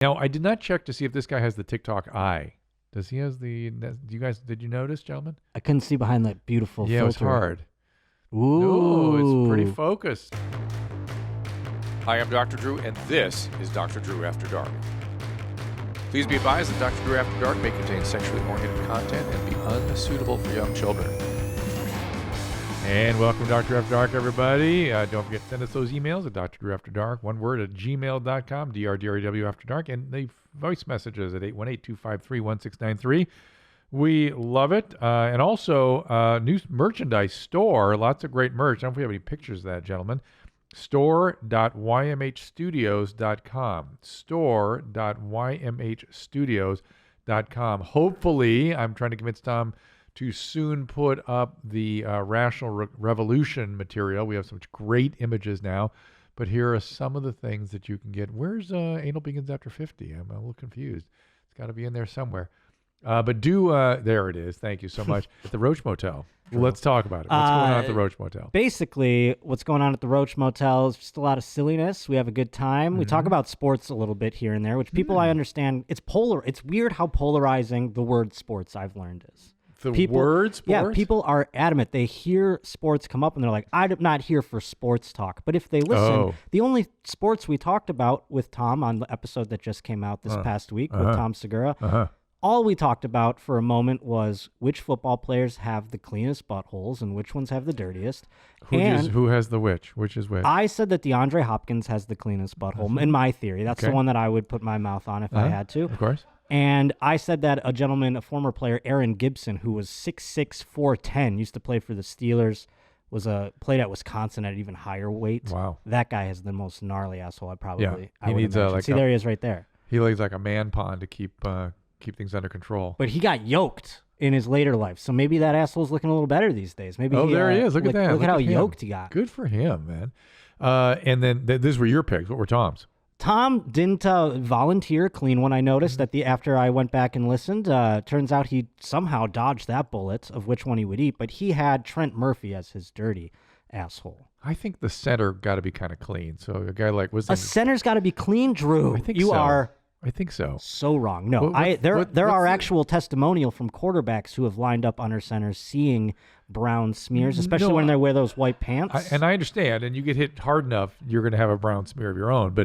Now, I did not check to see if this guy has the TikTok eye. Does he have the? Did you notice, gentlemen? I couldn't see behind that beautiful filter. Yeah, it was hard. Ooh. No, it's pretty focused. Hi, I'm Dr. Drew, and this is Dr. Drew After Dark. Please be advised that Dr. Drew After Dark may contain sexually oriented content and be unsuitable for young children. And welcome to Dr. After Dark, everybody. Don't forget to send us those emails at drdrewafterdark, one word, at gmail.com, DRDREW After Dark, and the voice messages at 818-253-1693. We love it. And also, new merchandise store, lots of great merch. I don't know if we have any pictures of that, gentlemen. Store.ymhstudios.com. Store.ymhstudios.com. Hopefully, I'm trying to convince Tom to soon put up the Rational Revolution material. We have some great images now, but here are some of the things that you can get. Where's Anal Begins After 50? I'm a little confused. It's got to be in there somewhere. But there it is. Thank you so much. At the Roach Motel. Let's talk about it. What's going on at the Roach Motel? Basically, what's going on at the Roach Motel is just a lot of silliness. We have a good time. We talk about sports a little bit here and there, which people I understand. It's weird how polarizing the word sports, I've learned, is. Word sports? Yeah, people are adamant. They hear sports come up and they're like, I'm not here for sports talk. But if they listen, the only sports we talked about with Tom on the episode that just came out this past week with Tom Segura, all we talked about for a moment was which football players have the cleanest buttholes and which ones have the dirtiest. Who has the which? Which is which? I said that DeAndre Hopkins has the cleanest butthole, in my theory. That's the one that I would put my mouth on if I had to. Of course. And I said that a former player, Aaron Gibson, who was 6'6", 4'10", used to play for the Steelers, played at Wisconsin at even higher weight. Wow. That guy has the most gnarly asshole He needs there he is right there. He lays like a man pond to keep things under control. But he got yoked in his later life, so maybe that asshole's looking a little better these days. Maybe there he is. Look at that. Look at how yoked he got. Good for him, man. And then these were your picks. What were Tom's? Tom didn't volunteer clean one. I noticed that after I went back and listened, turns out he somehow dodged that bullet of which one he would eat, but he had Trent Murphy as his dirty asshole. I think the center got to be kind of clean. So a guy like center's got to be clean, Drew. I think you so. are. I think so. So wrong. No, there are actual testimonial from quarterbacks who have lined up under centers seeing brown smears, especially when they wear those white pants. And I understand, and you get hit hard enough, you're going to have a brown smear of your own.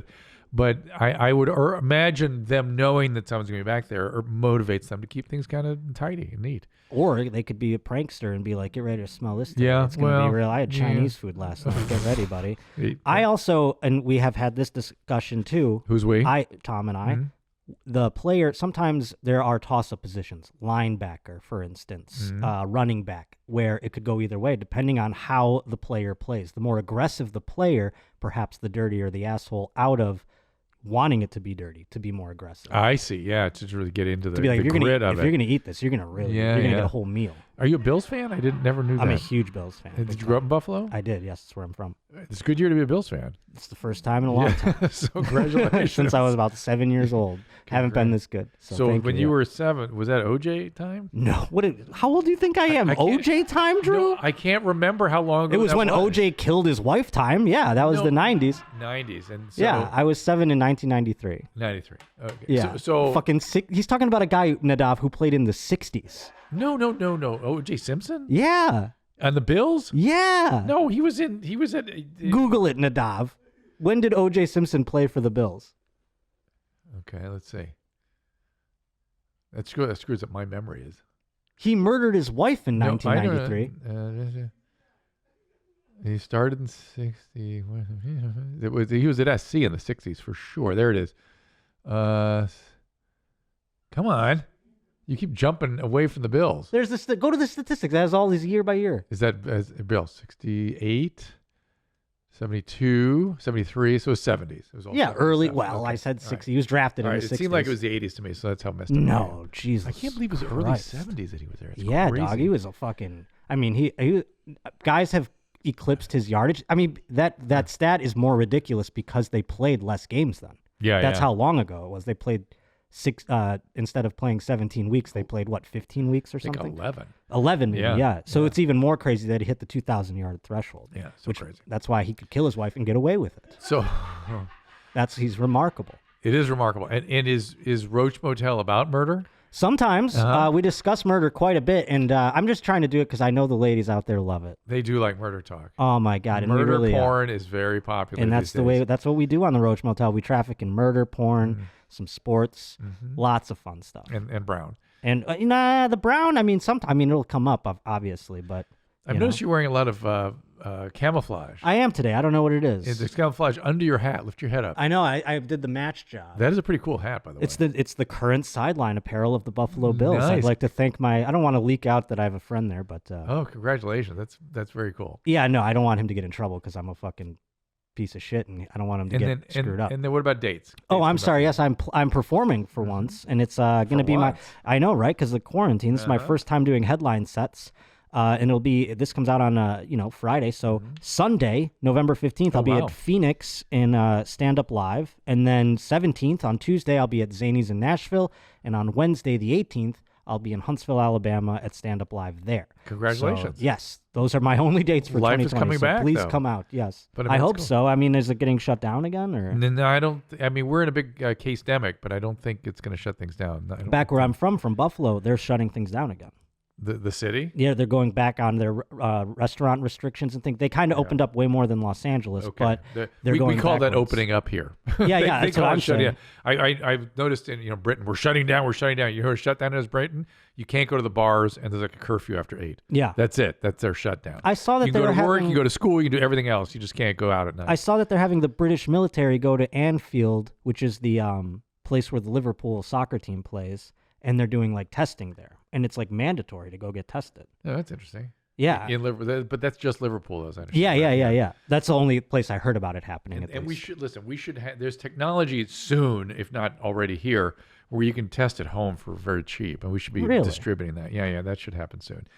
But I would imagine them knowing that someone's going to be back there motivates them to keep things kind of tidy and neat. Or they could be a prankster and be like, get ready to smell this today. Yeah, it's going to be real. I had Chinese food last night. Get ready, buddy. I also, and we have had this discussion too. Who's we? Tom and I. The player, sometimes there are toss-up positions. Linebacker, for instance, running back, where it could go either way depending on how the player plays. The more aggressive the player, perhaps the dirtier the asshole out of wanting it to be dirty, to be more aggressive. I see. Yeah, to really get into the, like, the grit of it. If you're going to eat this, you're going to really, you're going to get a whole meal. Are you a Bills fan? I never knew that. I'm a huge Bills fan. Did you grow up in Buffalo? I did, yes. That's where I'm from. It's a good year to be a Bills fan. It's the first time in a long time. So congratulations. Since I was about 7 years old. Haven't been this good. So when you were 7, was that OJ time? No. How old do you think I am? OJ time, Drew? No, I can't remember how long ago it was when OJ killed his wife time. Yeah, that was the 90s. 90s. And so, yeah, I was 7 in 1993. 93. Okay. Yeah. So fucking sick. He's talking about a guy, Nadav, who played in the 60s. No. OJ Simpson? Yeah. On the Bills? Yeah. No, he was at Google it, Nadav. When did OJ Simpson play for the Bills? Okay, let's see. That screws up my memory. He murdered his wife in 1993. He started in 60. He was at SC in the 60s for sure. There it is. Come on. You keep jumping away from the Bills. There's this. Go to the statistics. That has all these year by year. Is that Bills 68, 72, 73? So it was 70s. It was all 70s early. stuff. Well, okay. I said 60. He was drafted in the 60s. It seemed like it was the 80s to me, so that's how messed up. No, Jesus. I can't believe it was early 70s that he was there. It's crazy. Dog. He was a fucking. I mean, he guys have eclipsed his yardage. I mean, that stat is more ridiculous because they played less games then. Yeah, that's how long ago it was. They played instead of playing 17 weeks, they played 15 weeks or something? 11 maybe, yeah. So it's even more crazy that he hit the 2,000-yard threshold. Yeah, so crazy. That's why he could kill his wife and get away with it. So he's remarkable. It is remarkable. And is Roach Motel about murder? Sometimes we discuss murder quite a bit, and I'm just trying to do it because I know the ladies out there love it. They do like murder talk. Oh my god, and murder really, porn is very popular. And that's the way. That's what we do on the Roach Motel. We traffic in murder porn, some sports, lots of fun stuff. And brown. And the brown. I mean, it'll come up obviously, but I've noticed you're wearing a lot of camouflage. I am today. I don't know what it is. It's camouflage under your hat. Lift your head up. I know. I did the match job. That is a pretty cool hat, by the way. It's the current sideline apparel of the Buffalo Bills. Nice. I'd like to thank I don't want to leak out that I have a friend there, but oh, congratulations. That's very cool. Yeah, no, I don't want him to get in trouble because I'm a fucking piece of shit, and I don't want him to get screwed up. And then what about dates? Oh, I'm sorry. Yes, I'm performing for once, and it's going to be I know, right? Because the quarantine. This is my first time doing headline sets. And this comes out on, Friday. So Sunday, November 15th, I'll be at Phoenix in Stand Up Live. And then 17th, on Tuesday, I'll be at Zany's in Nashville. And on Wednesday, the 18th, I'll be in Huntsville, Alabama at Stand Up Live there. Congratulations. So, yes, those are my only dates for Life 2020. is coming so back, please though. come out, yes. But I hope cool. so. I mean, is it getting shut down again? Or? No, I don't. I mean, we're in a big case-demic, but I don't think it's going to shut things down. Back where I'm from Buffalo, they're shutting things down again. The city? Yeah, they're going back on their restaurant restrictions and things. They kind of opened up way more than Los Angeles, but they're going we call backwards. that opening up here. Yeah, they that's what I'm saying. I've noticed in Britain, we're shutting down. You know what a shutdown is, Britain? You can't go to the bars, and there's like a curfew after 8. Yeah. That's it. That's their shutdown. I saw that you they can were go to work, having... you go to school, you can do everything else. You just can't go out at night. I saw that they're having the British military go to Anfield, which is the place where the Liverpool soccer team plays, and they're doing like testing there. And it's like mandatory to go get tested. Oh, that's interesting. Yeah. In Liverpool, but that's just Liverpool, as I understand. Yeah. That's the only place I heard about it happening. And we should listen. We should have. There's technology soon, if not already here, where you can test at home for very cheap, and we should be distributing that. Yeah, that should happen soon.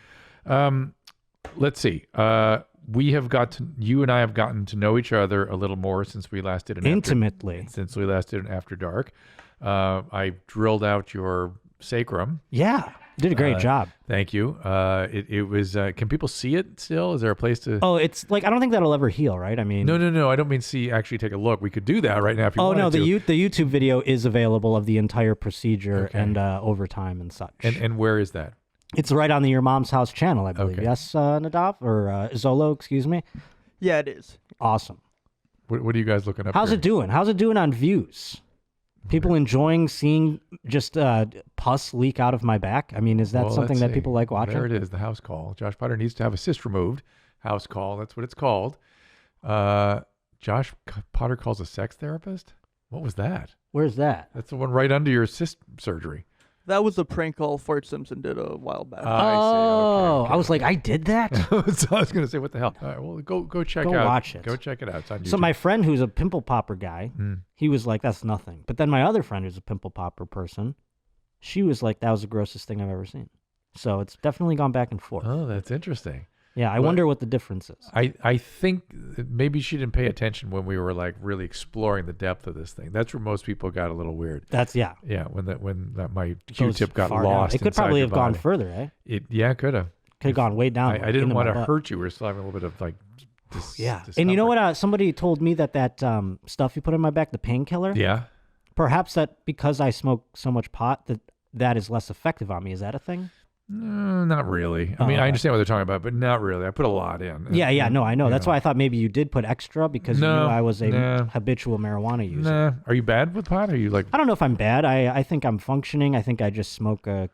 Let's see. You and I have gotten to know each other a little more since we last did intimately. Since we last did an After Dark, I drilled out your sacrum. Yeah. Did a great job. Thank you. It was. Can people see it still? Is there a place to? Oh, it's like I don't think that'll ever heal, right? I mean, no. I don't mean see. Actually, take a look. We could do that right now if you wanted to. The YouTube video is available of the entire procedure and overtime and such. And where is that? It's right on the Your Mom's House channel, I believe. Okay. Yes, Nadav or Zolo, excuse me. Yeah, it is. Awesome. What are you guys looking up? How's it doing? How's it doing on views? People enjoying seeing just pus leak out of my back? I mean, is that something that people like watching? There it is, the house call. Josh Potter needs to have a cyst removed. House call, that's what it's called. Josh Potter calls a sex therapist? What was that? Where's that? That's the one right under your cyst surgery. That was a prank call OJ Simpson did a while back. I see. Okay. I was like, I did that? So I was going to say, what the hell? All right, well, go check out. Go watch it. Go check it out. It's on YouTube. So my friend who's a pimple popper guy, he was like, that's nothing. But then my other friend who's a pimple popper person, she was like, that was the grossest thing I've ever seen. So it's definitely gone back and forth. Oh, that's interesting. Yeah, I wonder what the difference is. I think maybe she didn't pay attention when we were like really exploring the depth of this thing. That's where most people got a little weird. Yeah. When my Q-tip got far lost. Down. It could probably have gone further, eh? It could have. Could have gone way down. I didn't want to hurt you. We were still having a little bit of like. And you know what? Somebody told me that stuff you put in my back, the painkiller. Yeah. Perhaps that because I smoke so much pot that is less effective on me. Is that a thing? Not really. I mean, I understand what they're talking about, but not really. I put a lot in. No, I know. That's why I thought maybe you did put extra because you knew I was a habitual marijuana user. Nah. Are you bad with pot? Are you like? I don't know if I'm bad. I think I'm functioning. I think I just smoke I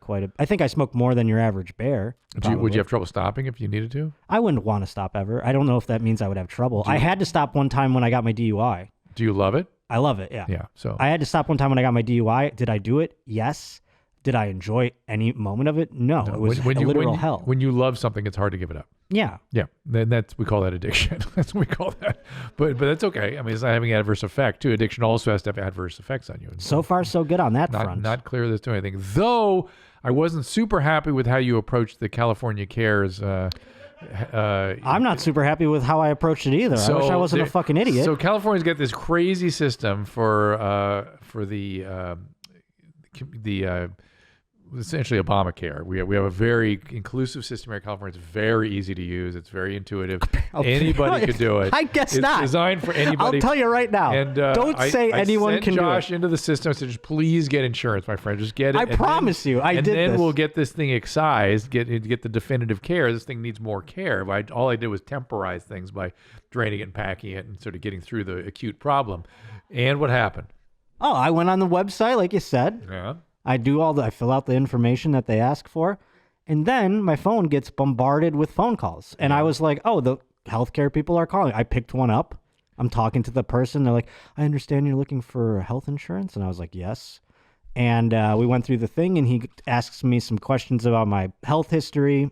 think I smoke more than your average bear. Would you have trouble stopping if you needed to? I wouldn't want to stop ever. I don't know if that means I would have trouble. I had to stop one time when I got my DUI. Do you love it? I love it, yeah. Yeah, so. I had to stop one time when I got my DUI. Did I do it? Yes. Did I enjoy any moment of it? No. It was literal hell. When you love something, it's hard to give it up. Yeah. Yeah. Then we call that addiction. That's what we call that. But that's okay. I mean, it's not having an adverse effect, too. Addiction also has to have adverse effects on you. So far, so good on that front. Not clear that's doing anything. Though, I wasn't super happy with how you approached the California CARES. I'm not super happy with how I approached it either. I wish I wasn't a fucking idiot. So California's got this crazy system for the essentially Obamacare. We have a very inclusive system here in California. It's very easy to use. It's very intuitive. Anybody could do it. I guess it's not. It's designed for anybody. I'll tell you right now. And don't say anyone can do it. I sent Josh into the system. I said, just please get insurance, my friend. Just get it. I promise you, I did this. And then we'll get this thing excised, get the definitive care. This thing needs more care. All I did was temporize things by draining it and packing it and sort of getting through the acute problem. And what happened? Oh, I went on the website, like you said. Yeah. I fill out the information that they ask for, and then my phone gets bombarded with phone calls. And I was like, oh, the healthcare people are calling. I picked one up. I'm talking to the person. They're like, I understand you're looking for health insurance. And I was like, yes. And we went through the thing, and he asks me some questions about my health history.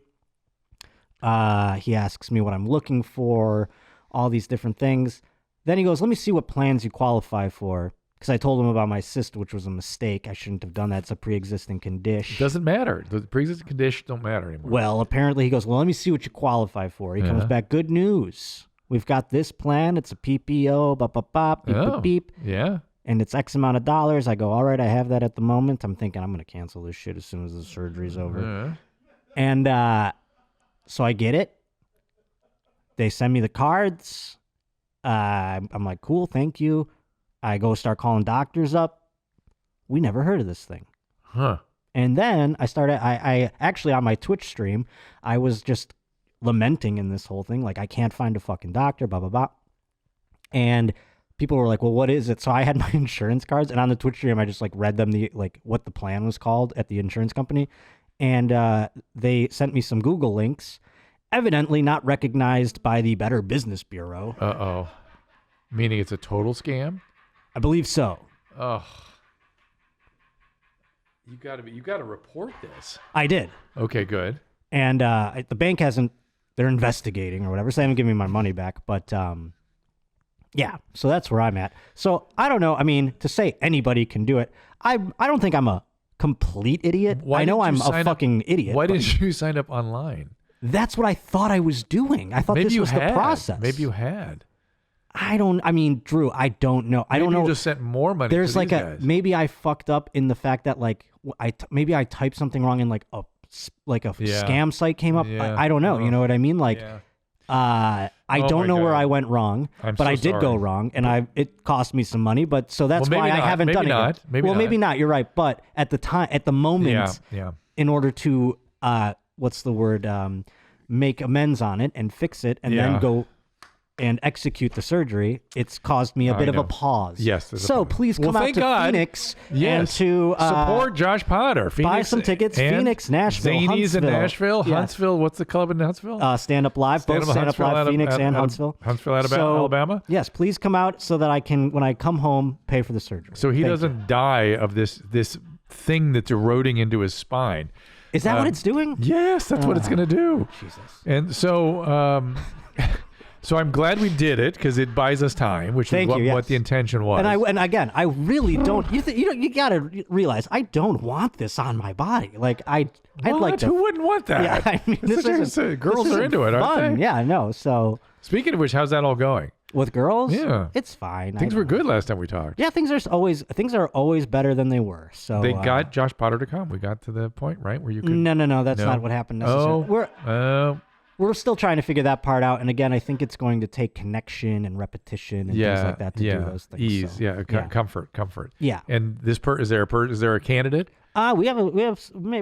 He asks me what I'm looking for, all these different things. Then he goes, let me see what plans you qualify for. Because I told him about my cyst, which was a mistake. I shouldn't have done that. It's a pre-existing condition. It doesn't matter. The pre-existing conditions don't matter anymore. Well, apparently he goes, well, let me see what you qualify for. He comes back, good news. We've got this plan. It's a PPO, beep, beep. Yeah. And it's X amount of dollars. I go, all right, I have that at the moment. I'm thinking I'm going to cancel this shit as soon as the surgery's over. And so I get it. They send me the cards. I'm like, cool, thank you. I go start calling doctors up. We never heard of this thing. Huh. And then I actually on my Twitch stream, I was just lamenting in this whole thing. Like, I can't find a fucking doctor, blah, blah, blah. And people were like, well, what is it? So I had my insurance cards, and on the Twitch stream, I just like read them what the plan was called at the insurance company. And they sent me some Google links, evidently not recognized by the Better Business Bureau. Uh-oh. Meaning it's a total scam? I believe so. Oh, you got to report this. I did. Okay, good. And the bank hasn't. They're investigating or whatever, so they haven't given me my money back. But yeah, so that's where I'm at. So I don't know. I mean, to say anybody can do it, I don't think I'm a complete idiot. I know I'm a fucking idiot. Why didn't you sign up online? This what I thought I was doing. I thought this was the process. Maybe you had. I mean, Drew, I don't know. I don't know. You just sent more money. There's to like these guys. Maybe I fucked up in the fact that like maybe I typed something wrong and like a scam site came up. Yeah. I don't know. You know what I mean? Like, I don't know where I went wrong, but I did go wrong, and it cost me some money. But so that's why I haven't done it yet. Maybe not. You're right. But at the moment, in order to what's the word? Make amends on it and fix it, and then go and execute the surgery, it's caused me a bit of a pause. Yes. So please come out to Phoenix and to support Josh Potter. Phoenix, buy some tickets. Phoenix, Nashville, Zanies Huntsville. in Nashville, Yes. Huntsville. What's the club in Huntsville? Stand Up Live. Both Stand Up Live, Phoenix and Huntsville. Huntsville, Alabama. Yes, please come out so that I can, when I come home, pay for the surgery. So he doesn't die of this thing that's eroding into his spine. Is that what it's doing? Yes, that's what it's going to do. Jesus. And so, so I'm glad we did it because it buys us time, which is what the intention was. And again, I really don't. You got to realize I don't want this on my body. Like I'd like to. Who wouldn't want that? Yeah, I mean, girls are into it, aren't they? Yeah, I know. So speaking of which, how's that all going? With girls? Yeah, it's fine. Things were good last time we talked. Yeah, things are always better than they were. So they got Josh Potter to come. We got to the point, right, where you could. No, that's not what happened necessarily. We're still trying to figure that part out. And again, I think it's going to take connection and repetition and things like that to do those things. Ease, so, comfort. Yeah. And this is there a candidate? We have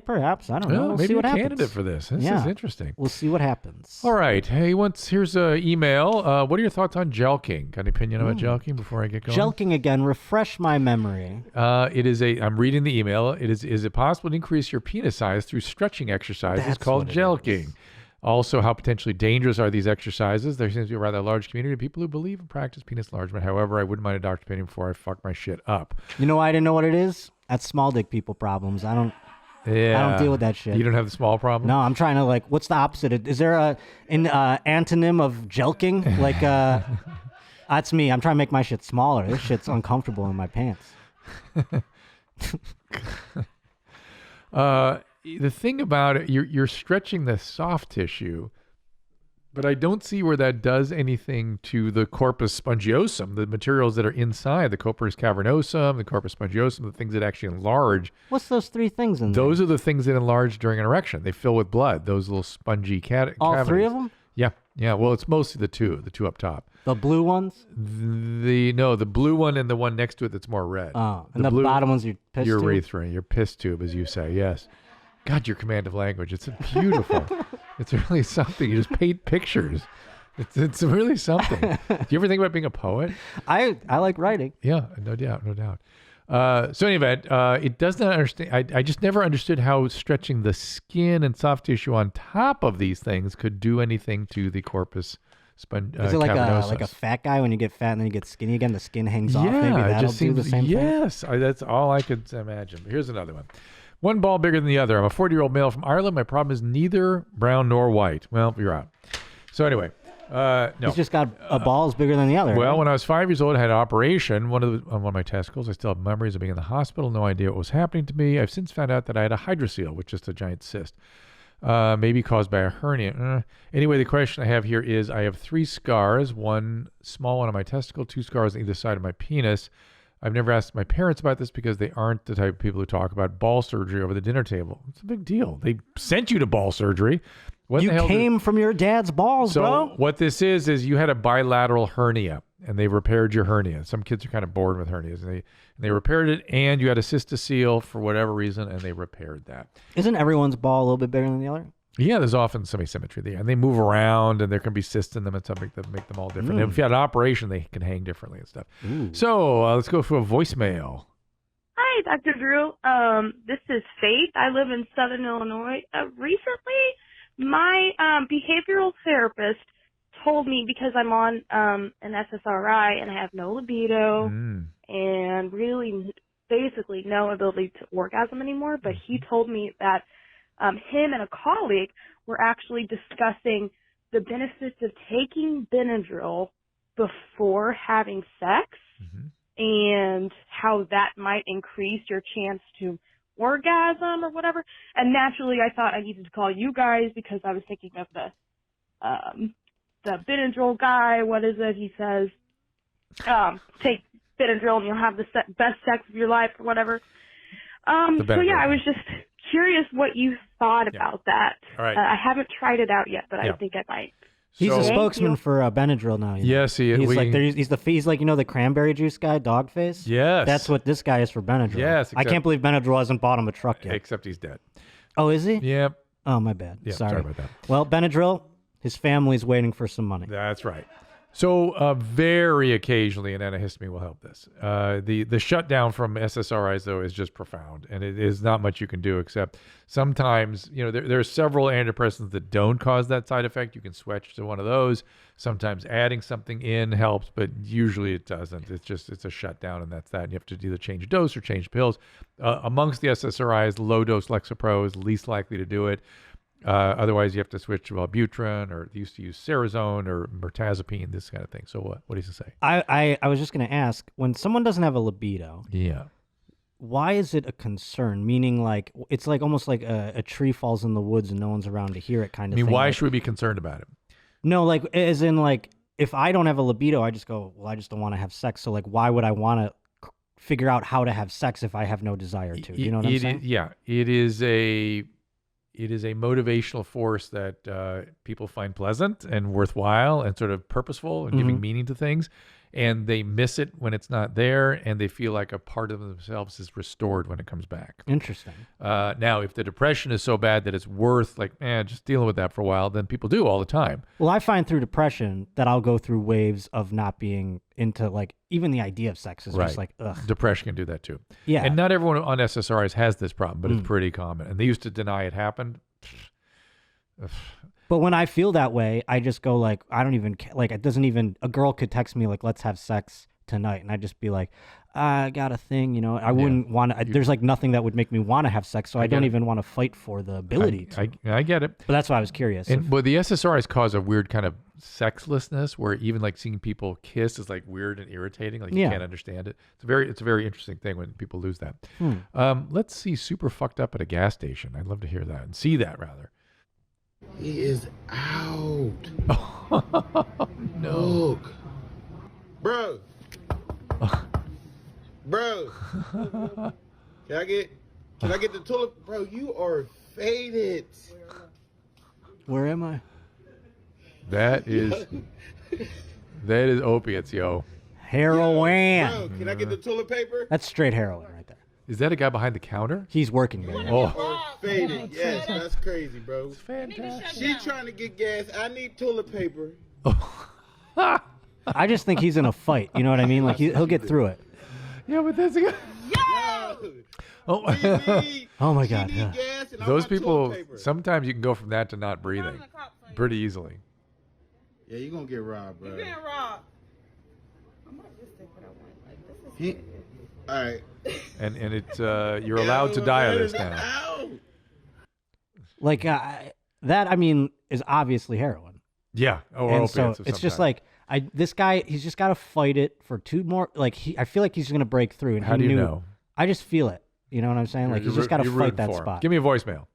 perhaps, I don't know. We'll maybe see what happens. Candidate for this. This is interesting. We'll see what happens. All right. Hey, here's an email. What are your thoughts on jelqing? Got any opinion about jelqing before I get going? Jelqing again. Refresh my memory. I'm reading the email. Is it possible to increase your penis size through stretching exercises called jelqing? Also, how potentially dangerous are these exercises? There seems to be a rather large community of people who believe and practice penis enlargement. However, I wouldn't mind a doctor's opinion before I fuck my shit up. You know why I didn't know what it is? That's small dick people problems. I don't deal with that shit. You don't have the small problem? No, I'm trying to what's the opposite? Is there an antonym of jelqing? That's me. I'm trying to make my shit smaller. This shit's uncomfortable in my pants. The thing about it, you're stretching the soft tissue, But I don't see where that does anything to the corpus spongiosum, the materials that are inside the corpus cavernosum, the corpus spongiosum, the things that actually enlarge. What's those three things in there? Those are the things that enlarge during an erection. They fill with blood, those little spongy cavities. All three of them? Yeah. Yeah. Well, it's mostly the two up top. The blue ones? The blue one and the one next to it that's more red. Oh, and the bottom one's your piss tube? Urethra, your piss tube, as you say, yes. God, your command of language. It's beautiful. It's really something. You just paint pictures. It's really something. Do you ever think about being a poet? I like writing. Yeah, no doubt. So in any event, it does not understand. I just never understood how stretching the skin and soft tissue on top of these things could do anything to the corpus cavernosus. Is it like a fat guy when you get fat and then you get skinny again? The skin hangs off. Maybe that'll do the same thing. Yes, that's all I could imagine. But here's another one. One ball bigger than the other. I'm a 40-year-old male from Ireland. My problem is neither brown nor white. Well, you're out. So anyway, no. He's just got a balls bigger than the other. Well, right? when I was 5 years old, I had an operation on one of my testicles. I still have memories of being in the hospital. No idea what was happening to me. I've since found out that I had a hydrocele, which is a giant cyst, maybe caused by a hernia. Anyway, the question I have here is I have 3 scars, one small one on my testicle, 2 scars on either side of my penis. I've never asked my parents about this because they aren't the type of people who talk about ball surgery over the dinner table. It's a big deal. They sent you to ball surgery. What you the hell came from your dad's balls, bro. So what this is you had a bilateral hernia, and they repaired your hernia. Some kids are kind of bored with hernias, and they repaired it, and you had a cystocele for whatever reason, and they repaired that. Isn't everyone's ball a little bit bigger than the other? Yeah, there's often some asymmetry there, and they move around, and there can be cysts in them and something that make them all different. And if you had an operation, they can hang differently and stuff. So let's go for a voicemail. Hi, Dr. Drew. This is Faith. I live in Southern Illinois. Recently, my behavioral therapist told me, because I'm on an SSRI and I have no libido and really basically no ability to orgasm anymore, but he told me that him and a colleague were actually discussing the benefits of taking Benadryl before having sex and how that might increase your chance to orgasm or whatever. And naturally, I thought I needed to call you guys because I was thinking of the Benadryl guy. What is it? He says, take Benadryl and you'll have the best sex of your life or whatever. So yeah, I was just curious what you thought about that. All right. I haven't tried it out yet, but I think I might. He's a spokesman for Benadryl now. You know? Yes, he is. He's like the cranberry juice guy, Dogface. Yes, that's what this guy is for Benadryl. Yes, I can't believe Benadryl hasn't bought him a truck yet. Except he's dead. Oh, is he? Yep. Oh, my bad. Yeah, sorry about that. Well, Benadryl, his family's waiting for some money. That's right. So very occasionally an antihistamine will help this. The shutdown from SSRIs, though, is just profound, and it is not much you can do except sometimes, there are several antidepressants that don't cause that side effect. You can switch to one of those. Sometimes adding something in helps, but usually it doesn't. It's a shutdown, and that's that. And you have to either change dose or change pills. Amongst the SSRIs, low-dose Lexapro is least likely to do it. Otherwise, you have to switch to Wellbutrin, or they used to use Cerazone or mirtazapine, this kind of thing. So what does he say? I was just going to ask, when someone doesn't have a libido, yeah, why is it a concern? Meaning, like, it's like almost like a tree falls in the woods and no one's around to hear it kind of thing. Why should we be concerned about it? No, like, as in, like, if I don't have a libido, I just go, well, I just don't want to have sex. So, like, why would I want to figure out how to have sex if I have no desire to? You know what I'm saying? Yeah, it is a motivational force that people find pleasant and worthwhile and sort of purposeful and giving meaning to things. And they miss it when it's not there, and they feel like a part of themselves is restored when it comes back. Interesting. Now, if the depression is so bad that it's worth just dealing with that for a while, then people do all the time. Well, I find through depression that I'll go through waves of not being into, like, even the idea of sex is just like, ugh. Depression can do that too. Yeah. And not everyone on SSRIs has this problem, but it's pretty common. And they used to deny it happened. But when I feel that way, I just go like, I don't even like, it doesn't even, a girl could text me like, let's have sex tonight. And I'd just be like, I got a thing, I wouldn't want to, there's like nothing that would make me want to have sex. So I don't even want to fight for the ability to. I get it. But that's why I was curious. But the SSRIs cause a weird kind of sexlessness where even like seeing people kiss is like weird and irritating. Like you can't understand it. It's a very interesting thing when people lose that. Let's see super fucked up at a gas station. I'd love to hear that and see that rather. He is out. No. Look. Bro. Bro. Can I get the toilet? Bro, you are faded. Where am I? That is opiates, yo. Heroin. Bro, can I get the toilet paper? That's straight heroin right there. Is that a guy behind the counter? He's working there. You are faded. Yes, that's crazy, bro. It's fantastic. She trying to get gas. I need toilet paper. I just think he's in a fight. You know what I mean? Like he'll get through it. Yeah, but that's a guy. Oh. Oh my God. Yeah. Yeah. Those people, sometimes you can go from that to not breathing pretty easily. Yeah, you're going to get robbed, bro. You're getting robbed. All right. And it's you're allowed to die of this now. Like that, I mean, is obviously heroin. Yeah. Or And opiates so of some it's just kind. like this guy. He's just got to fight it for 2 more. Like I feel like he's gonna break through. And How do you know? I just feel it. You know what I'm saying? Like he's just got to fight that spot. Give me a voicemail.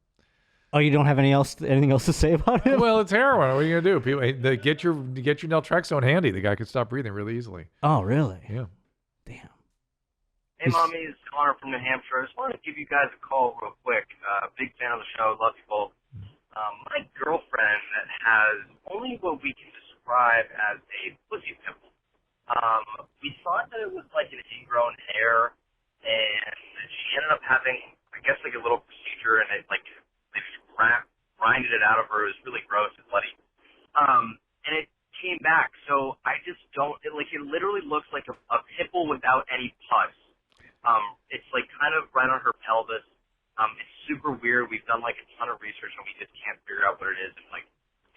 Oh, you don't have anything else to say about him? Well, it's heroin. What are you gonna do? People, get your naltrexone handy. The guy could stop breathing really easily. Oh, really? Yeah. Damn. Hey, Mommy, it's Connor from New Hampshire. I just wanted to give you guys a call real quick. Big fan of the show. Love you both. My girlfriend has only what we can describe as a pussy pimple. We thought that it was like an ingrown hair, and she ended up having, I guess, like a little procedure, and it like they grinded it out of her. It was really gross and bloody. And it came back. So I just don't. It literally looks like a pimple without any pus. It's like kind of right on her pelvis. It's super weird. We've done like a ton of research and we just can't figure out what it is. And like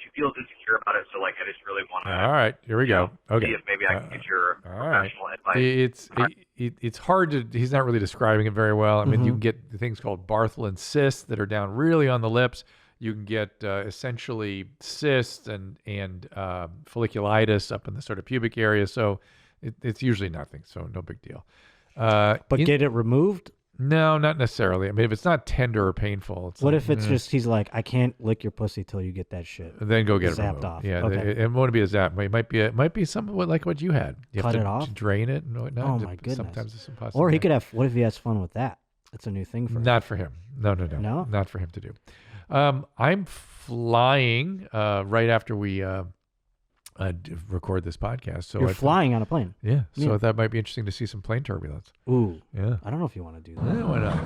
she feels insecure about it. So like I just really want to. All right, here we go. Okay. See if maybe I can get your professional advice. It's hard to. He's not really describing it very well. I mean, you can get things called Bartholin cysts that are down really on the lips. You can get essentially cysts and folliculitis up in the sort of pubic area. So it's usually nothing. So no big deal. But get it removed? No, not necessarily. I mean, if it's not tender or painful, it's What like, if it's just he's like, I can't lick your pussy till you get that shit? Then go get it zapped removed. off. Yeah, Okay. it won't be a zap. It might be something like what you had. You Cut have it to off? drain it and whatnot. Oh my goodness. Sometimes it's impossible. Or he could have. What if he has fun with that? That's a new thing for him. Not for him. No. No? Not for him to do. I'm flying right after we record this podcast. So You're flying on a plane. Yeah. So Yeah. that might be interesting to see some plane turbulence. Ooh. Yeah. I don't know if you want to do that. Yeah, why not?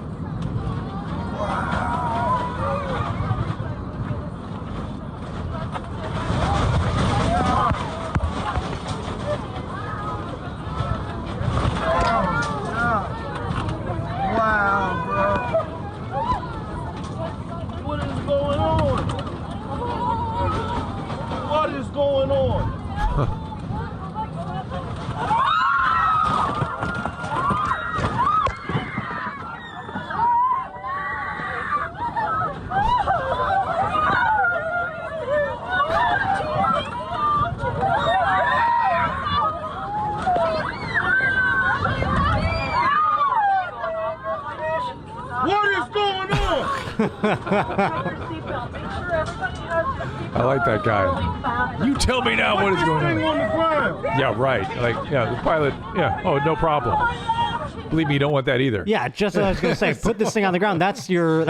Wow, bro. What is going on? What is going on? What is going on? I like that guy. You tell me now what is going Thing on. on the ground. Yeah, right. Like, yeah, the pilot. Yeah. Oh, no problem. Believe me, you don't want that either. Yeah, just what I was going to say. Put this thing on the ground.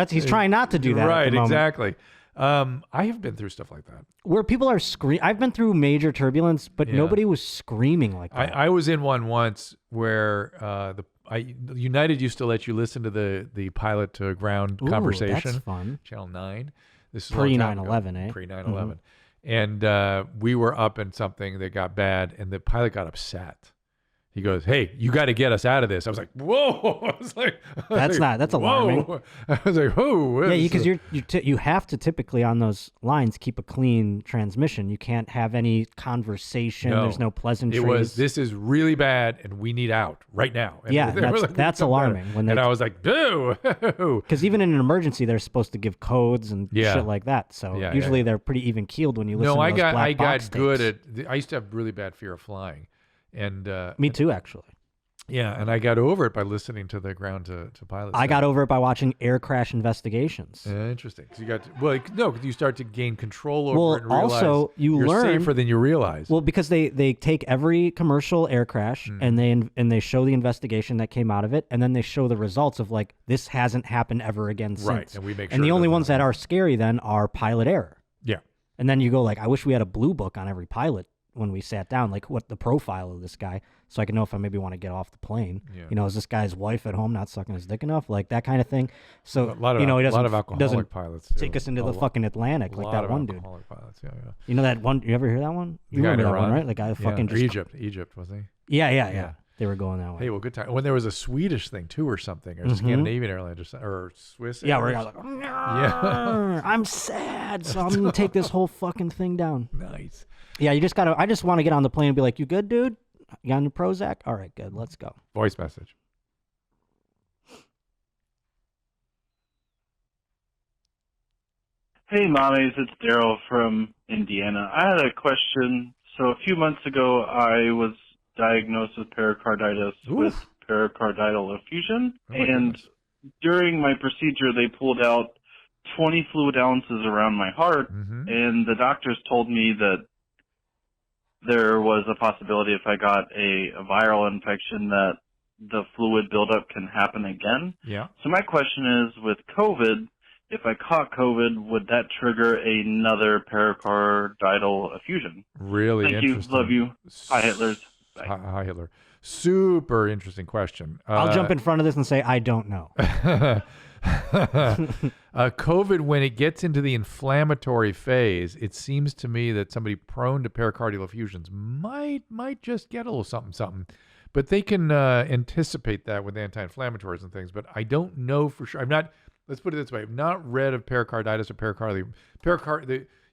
He's trying not to do that. Right. At the moment. Exactly. I have been through stuff like that. Where people are screaming. I've been through major turbulence, but Yeah. nobody was screaming like that. I was in one once where United used to let you listen to the pilot to ground Ooh, conversation. that's fun. Channel 9. This is Pre a long time 9/11, ago. eh? Pre 9/11. And we were up in something that got bad, and the pilot got upset. He goes, "Hey, you got to get us out of this." I was like, "Whoa!" I was like, That's alarming. Whoa. I was like, "Whoa!" Yeah, because you have to typically on those lines keep a clean transmission. You can't have any conversation. There's no pleasantries. This is really bad, and we need out right now. And Yeah, they were like, that's alarming. And I was like, "Boo!" Because even in an emergency, they're supposed to give codes and Yeah. shit like that. So Yeah, usually yeah. they're pretty even keeled when you listen. No, to I those got black box good tapes. at. I used to have really bad fear of flying, and Me too, actually. Yeah, and I got over it by listening to the Ground to Pilot. I got over it by watching air crash investigations. Interesting. So you got because you start to gain control over it and realize also you're learn safer than you realize. Well, because they take every commercial air crash and they show the investigation that came out of it, and then they show the results of like this hasn't happened ever again since. Right, and we make sure. And the only ones that are scary then are pilot error. Yeah. And then you go like, I wish we had a blue book on every pilot when we sat down, like what the profile of this guy, so I can know if I maybe want to get off the plane. Yeah. You know, is this guy's wife at home not sucking his dick enough, like that kind of thing. So a lot of, he a lot of doesn't alcoholic pilots too. take us into the fucking Atlantic like that one dude. Alcoholic pilots, yeah. You know that one? You ever hear that one? You remember that one, right? The guy fucking just Egypt, wasn't he? Yeah. They were going that way. Hey, well, good time. When there was a Swedish thing too, or something, or Scandinavian airline, or Swiss. Yeah, we're like, I'm sad, so I'm gonna take this whole fucking thing down. Nice. Yeah, you just gotta. I just want to get on the plane and be like, "You good, dude? You got any Prozac? All right, good. Let's go." Voice message. Hey, mommies, it's Daryl from Indiana. I had a question. So a few months ago, I was diagnosed with pericarditis with pericardial effusion, and during my procedure, they pulled out 20 fluid ounces around my heart, and the doctors told me that there was a possibility if I got a viral infection that the fluid buildup can happen again. Yeah. So my question is, with COVID, if I caught COVID, would that trigger another pericardial effusion? Really interesting. Thank you. Love you. Hi, Hitlers. Bye. Hi, Hitler. Super interesting question. I'll jump in front of this and say I don't know. COVID, when it gets into the inflammatory phase, it seems to me that somebody prone to pericardial effusions might just get a little something. But they can anticipate that with anti-inflammatories and things. But I don't know for sure. Let's put it this way. I've not read of pericarditis or pericardium.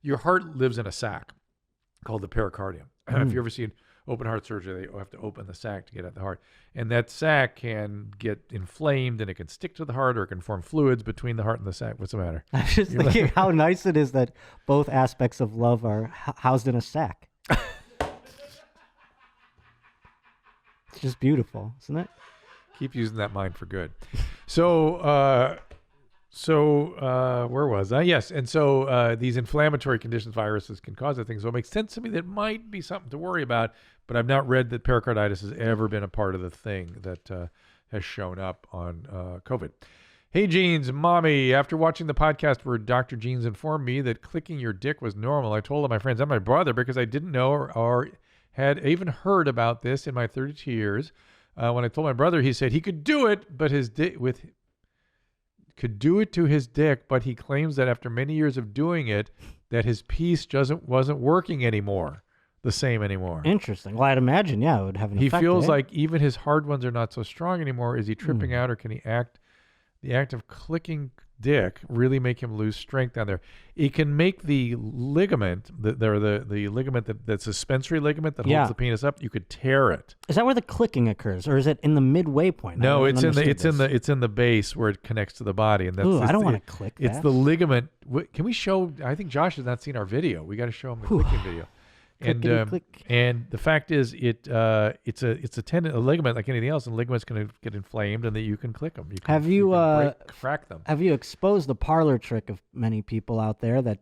Your heart lives in a sac called the pericardium. If you ever seen open heart surgery, they have to open the sac to get at the heart. And that sac can get inflamed, and it can stick to the heart, or it can form fluids between the heart and the sac. What's the matter? I'm just thinking how nice it is that both aspects of love are housed in a sac. It's just beautiful, isn't it? Keep using that mind for good. So where was I? Yes. And so these inflammatory conditions, viruses can cause that thing. So it makes sense to me that it might be something to worry about, but I've not read that pericarditis has ever been a part of the thing that has shown up on COVID. Hey, Jeans, Mommy, after watching the podcast where Dr. Jeans informed me that clicking your dick was normal, I told all my friends and my brother because I didn't know or had even heard about this in my 32 years. When I told my brother, he said he could do it, but could do it to his dick, but he claims that after many years of doing it, that his piece wasn't working the same anymore. Interesting. Well, I'd imagine, it would have an effect. He feels like even his hard ones are not so strong anymore. Is he tripping out, or can the act of clicking dick really make him lose strength down there? It can make the ligament, the ligament that suspensory ligament that holds the penis up. You could tear it. Is that where the clicking occurs, or is it in the midway point? No, it's in the base where it connects to the body, and that's. I don't want to click. It's the ligament. Can we show? I think Josh has not seen our video. We got to show him the clicking video. And the fact is, it's a tendon, a ligament like anything else, and ligaments can get inflamed, and that you can click them. You can crack them. Have you exposed the parlor trick of many people out there that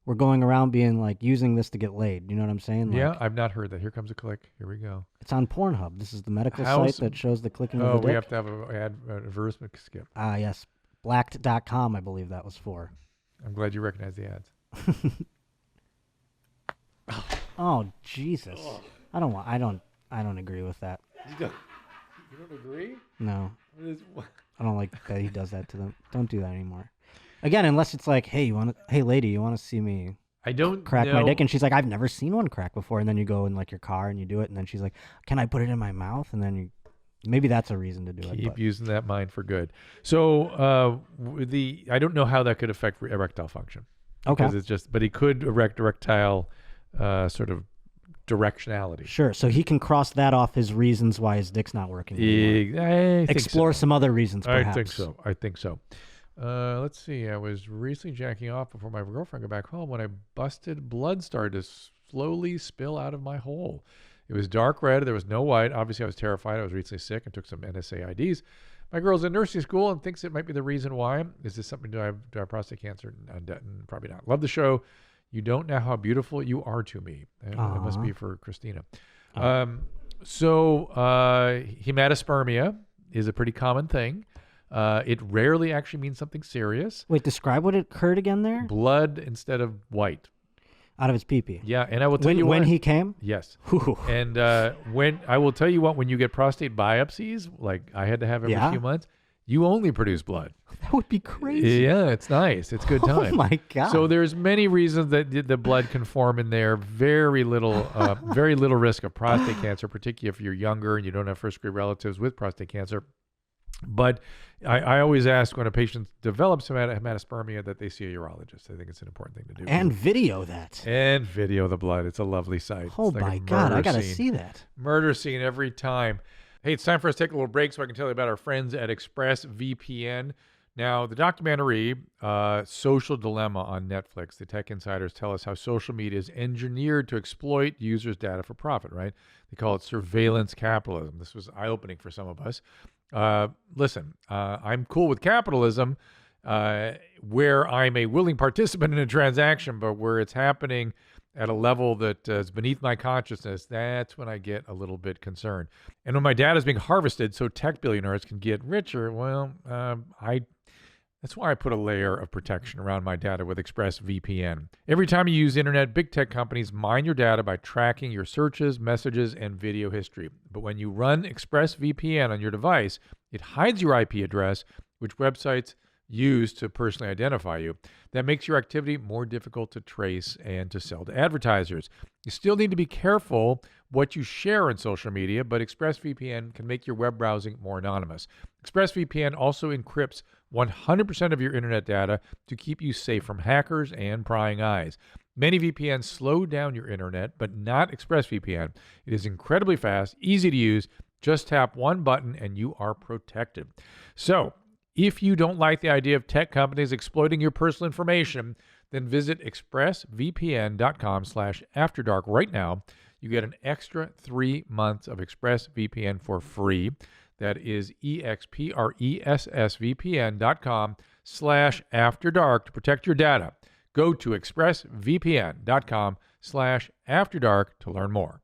were going around being like using this to get laid? You know what I'm saying? Like, yeah, I've not heard that. Here comes a click. Here we go. It's on Pornhub. This is the medical site that shows the clicking of the dick. Oh, we have to have an advertisement skip. Yes. Blacked.com, I believe that was for. I'm glad you recognize the ads. Oh Jesus! I don't agree with that. You don't agree? No. I don't like that he does that to them. Don't do that anymore. Again, unless it's like, hey, lady, you want to see me? I don't crack know. my dick, and she's like, I've never seen one crack before. And then you go in like your car and you do it, and then she's like, can I put it in my mouth? And then maybe that's a reason to do it. Keep using that mind for good. So I don't know how that could affect erectile function. Okay. Because it's just, but he could erectile sort of directionality. Sure. So he can cross that off his reasons why his dick's not working anymore. Explore some other reasons, perhaps. I think so. Let's see. I was recently jacking off before my girlfriend got back home when I busted blood started to slowly spill out of my hole. It was dark red. There was no white. Obviously, I was terrified. I was recently sick and took some NSAIDs. My girl's in nursing school and thinks it might be the reason why. Is this something? Do I have prostate cancer? Probably not. Love the show. You don't know how beautiful you are to me. It must be for Christina. Hematospermia is a pretty common thing. It rarely actually means something serious. Wait, describe what occurred again there? Blood instead of white. Out of his pee-pee. Yeah, and I will tell you when what, he came? Yes. Whew. And when I will tell you what, when you get prostate biopsies, like I had to have every few months, you only produce blood. That would be crazy. Yeah, it's nice. It's good time. Oh my God. So there's many reasons that the blood can form in there. Very little risk of prostate cancer, particularly if you're younger and you don't have first-degree relatives with prostate cancer. But I always ask when a patient develops hematospermia that they see a urologist. I think it's an important thing to do. And video that. And video the blood. It's a lovely sight. Oh like my God, I got to see that. Murder scene every time. Hey, it's time for us to take a little break so I can tell you about our friends at ExpressVPN. Now, the documentary, Social Dilemma on Netflix, the tech insiders tell us how social media is engineered to exploit users' data for profit, right? They call it surveillance capitalism. This was eye-opening for some of us. Listen, I'm cool with capitalism where I'm a willing participant in a transaction, but where it's happening at a level that is beneath my consciousness, that's when I get a little bit concerned. And when my data is being harvested so tech billionaires can get richer, well, that's why I put a layer of protection around my data with ExpressVPN. Every time you use internet, big tech companies mine your data by tracking your searches, messages, and video history. But when you run ExpressVPN on your device, it hides your IP address, which websites use to personally identify you. That makes your activity more difficult to trace and to sell to advertisers. You still need to be careful what you share on social media, but ExpressVPN can make your web browsing more anonymous. ExpressVPN also encrypts 100% of your internet data to keep you safe from hackers and prying eyes. Many VPNs slow down your internet, but not ExpressVPN. It is incredibly fast, easy to use. Just tap one button and you are protected. So, if you don't like the idea of tech companies exploiting your personal information, then visit expressvpn.com/afterdark right now. You get an extra 3 months of ExpressVPN for free. That is expressvpn.com/afterdark to protect your data. Go to expressvpn.com/afterdark to learn more.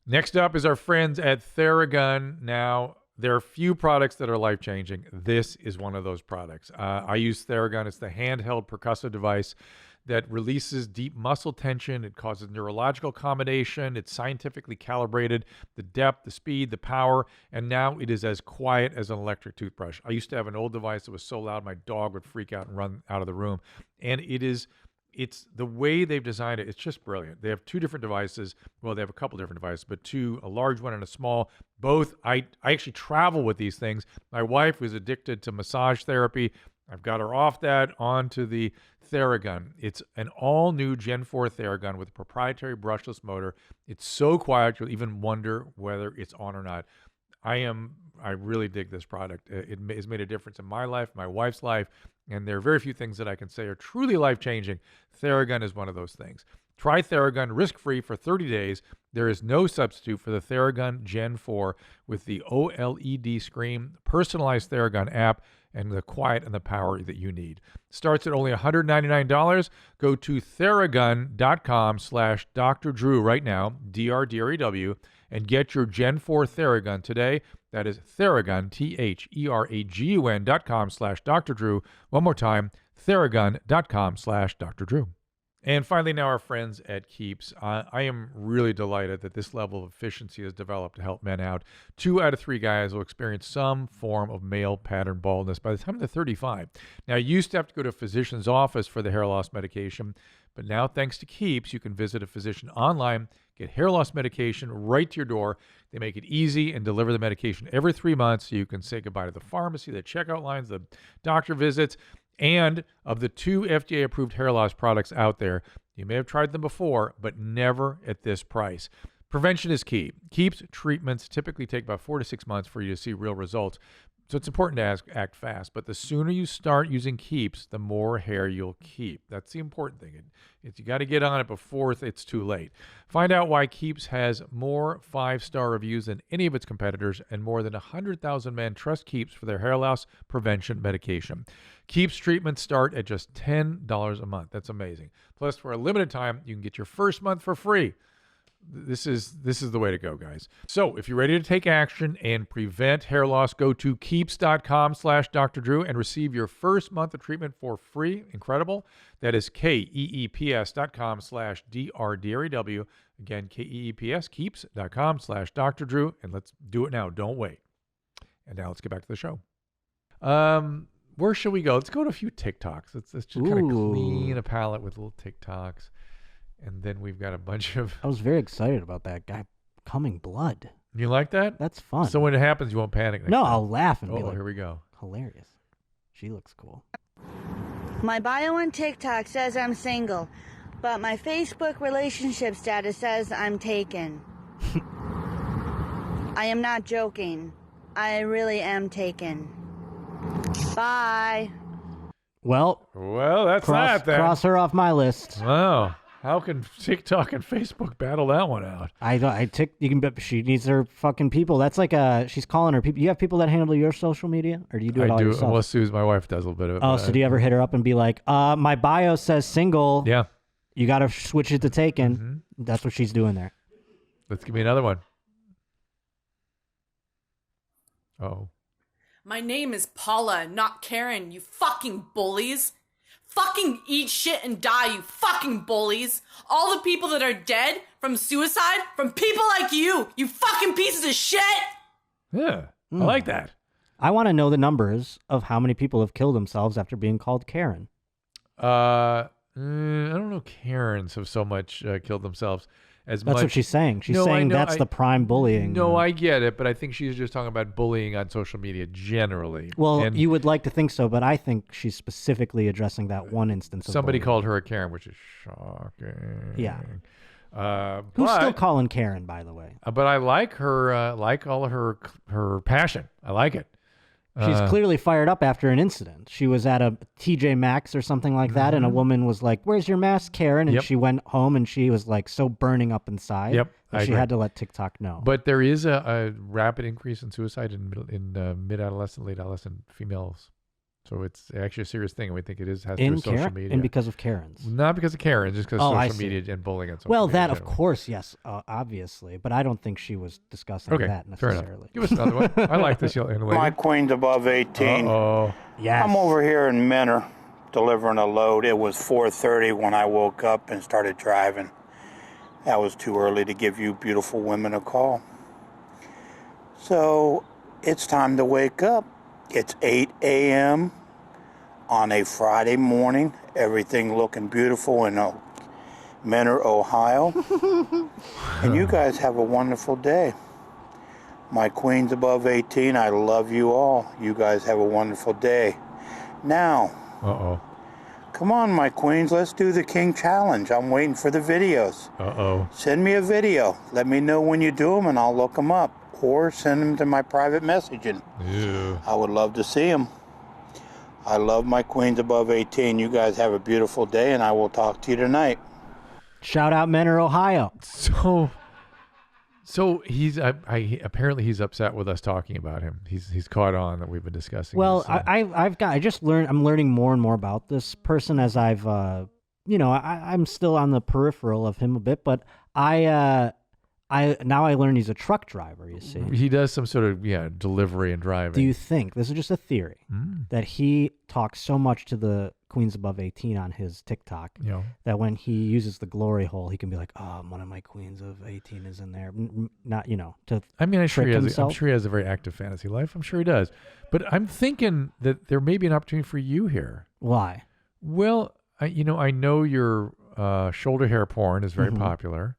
Next up is our friends at Theragun. Now, there are few products that are life-changing. This is one of those products. I use Theragun. It's the handheld percussive device that releases deep muscle tension. It causes neurological accommodation. It's scientifically calibrated, the depth, the speed, the power, and now it is as quiet as an electric toothbrush. I used to have an old device that was so loud my dog would freak out and run out of the room. And it's the way they've designed it. It's just brilliant. They have two different devices. Well, they have a couple different devices, but two, a large one and a small. Both, I actually travel with these things. My wife was addicted to massage therapy. I've got her off that onto the Theragun. It's an all-new Gen 4 Theragun with a proprietary brushless motor. It's so quiet you'll even wonder whether it's on or not. I really dig this product. It has made a difference in my life, my wife's life, and there are very few things that I can say are truly life-changing. Theragun is one of those things. Try Theragun risk-free for 30 days. There is no substitute for the Theragun Gen 4 with the OLED screen, personalized Theragun app, and the quiet and the power that you need. Starts at only $199. Go to Theragun.com/Dr. Drew right now, DRDREW, and get your Gen 4 Theragun today. That is Theragun, THERAGUN.com/Dr. Drew. One more time, Theragun.com/Dr. Drew. And finally, now our friends at Keeps. I am really delighted that this level of efficiency is developed to help men out. 2 out of 3 guys will experience some form of male pattern baldness by the time they're 35. Now, you used to have to go to a physician's office for the hair loss medication, but now, thanks to Keeps, you can visit a physician online, get hair loss medication right to your door. They make it easy and deliver the medication every 3 months, so you can say goodbye to the pharmacy, the checkout lines, the doctor visits. And of the 2 FDA-approved hair loss products out there, you may have tried them before, but never at this price. Prevention is key. Keeps treatments typically take about 4 to 6 months for you to see real results. So it's important to act fast, but the sooner you start using Keeps, the more hair you'll keep. That's the important thing. You got to get on it before it's too late. Find out why Keeps has more 5-star reviews than any of its competitors, and more than 100,000 men trust Keeps for their hair loss prevention medication. Keeps treatments start at just $10 a month. That's amazing. Plus, for a limited time, you can get your first month for free. This is the way to go, guys. So if you're ready to take action and prevent hair loss, go to keeps.com/Dr. Drew and receive your first month of treatment for free. Incredible. That is keeps.com/DRDREW. Again, KEEPS, keeps.com/Dr. Drew. And let's do it now. Don't wait. And now let's get back to the show. Where should we go? Let's go to a few TikToks. Let's just kind of clean a palette with little TikToks. And then we've got a bunch of... I was very excited about that guy coming blood. You like that? That's fun. So when it happens, you won't panic next No, time. I'll laugh and be like, here we go. Hilarious. She looks cool. My bio on TikTok says I'm single, but my Facebook relationship status says I'm taken. I am not joking. I really am taken. Bye. Well, that's that then. Cross her off my list. Wow. How can TikTok and Facebook battle that one out? You can bet she needs her fucking people. That's like she's calling her people. You have people that handle your social media, or do you do it all yourself? Well, Suze, my wife, does a little bit of it. Oh, so do you ever hit her up and be like, my bio says single. Yeah. You got to switch it to taken. Mm-hmm. That's what she's doing there. Let's give me another one. Oh. My name is Paula, not Karen, you fucking bullies. Fucking eat shit and die, you fucking bullies. All the people that are dead from suicide, from people like you fucking pieces of shit. Yeah, I like that. I want to know the numbers of how many people have killed themselves after being called Karen. I don't know. Karens have so much killed themselves. That's what she's saying. She's saying that's the prime bullying. No, I get it, but I think she's just talking about bullying on social media generally. Well, you would like to think so, but I think she's specifically addressing that one instance of somebody bullying. called her a Karen, which is shocking. Yeah. Who's still calling Karen, by the way? But I like her, like all of her passion. I like it. She's clearly fired up after an incident. She was at a TJ Maxx or something like that, and a woman was like, "Where's your mask, Karen?" And she went home, and she was like so burning up inside. Yep, that she had to let TikTok know. But there is a rapid increase in suicide in mid-adolescent, late adolescent females. So it's actually a serious thing, and we think it has to do with social media. And because of Karens. Not because of Karens, just because social media and bullying and social Well, media that, of course, yes, obviously. But I don't think she was discussing that necessarily. Fair enough. Give us another one. I like this young lady. My queen's above 18. Uh-oh. Yes. I'm over here in Menor delivering a load. It was 4:30 when I woke up and started driving. That was too early to give you beautiful women a call. So it's time to wake up. It's 8 a.m. on a Friday morning. Everything looking beautiful in Menor, Ohio. And you guys have a wonderful day. My queen's above 18. I love you all. You guys have a wonderful day. Now, come on, my queens. Let's do the King Challenge. I'm waiting for the videos. Send me a video. Let me know when you do them, and I'll look them up. Or send them to my private messaging. Yeah. I would love to see them. I love my queens above 18. You guys have a beautiful day, and I will talk to you tonight. Shout out Menor, Ohio. So he's apparently he's upset with us talking about him. He's caught on that we've been discussing. Well, this, I'm learning more and more about this person as I've I'm still on the peripheral of him a bit, but I learned he's a truck driver, you see. He does some sort of delivery and driving. Do you think, this is just a theory, that he talks so much to the queens above 18 on his TikTok that when he uses the glory hole, he can be like, "Oh, one of my queens of 18 is in there." Not, to I'm sure himself. I'm sure he has a very active fantasy life. I'm sure he does. But I'm thinking that there may be an opportunity for you here. Why? Well, I know your shoulder hair porn is very popular.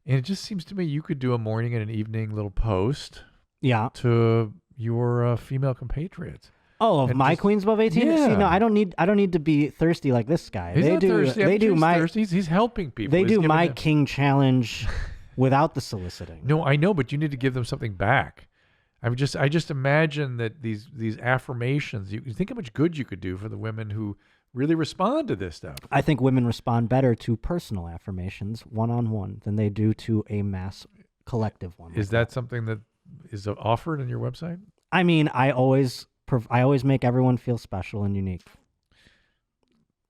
And it just seems to me you could do a morning and an evening little post to your female compatriots. Oh, of my queens above 18? Yeah. See, no, I don't need to be thirsty like this guy. He's not thirsty. He's helping people. They do my King Challenge without the soliciting. No, I know, but you need to give them something back. I just imagine that these affirmations. You think how much good you could do for the women who really respond to this stuff. I think women respond better to personal affirmations one-on-one than they do to a mass collective one. Is that something that is offered on your website? I mean, I always make everyone feel special and unique.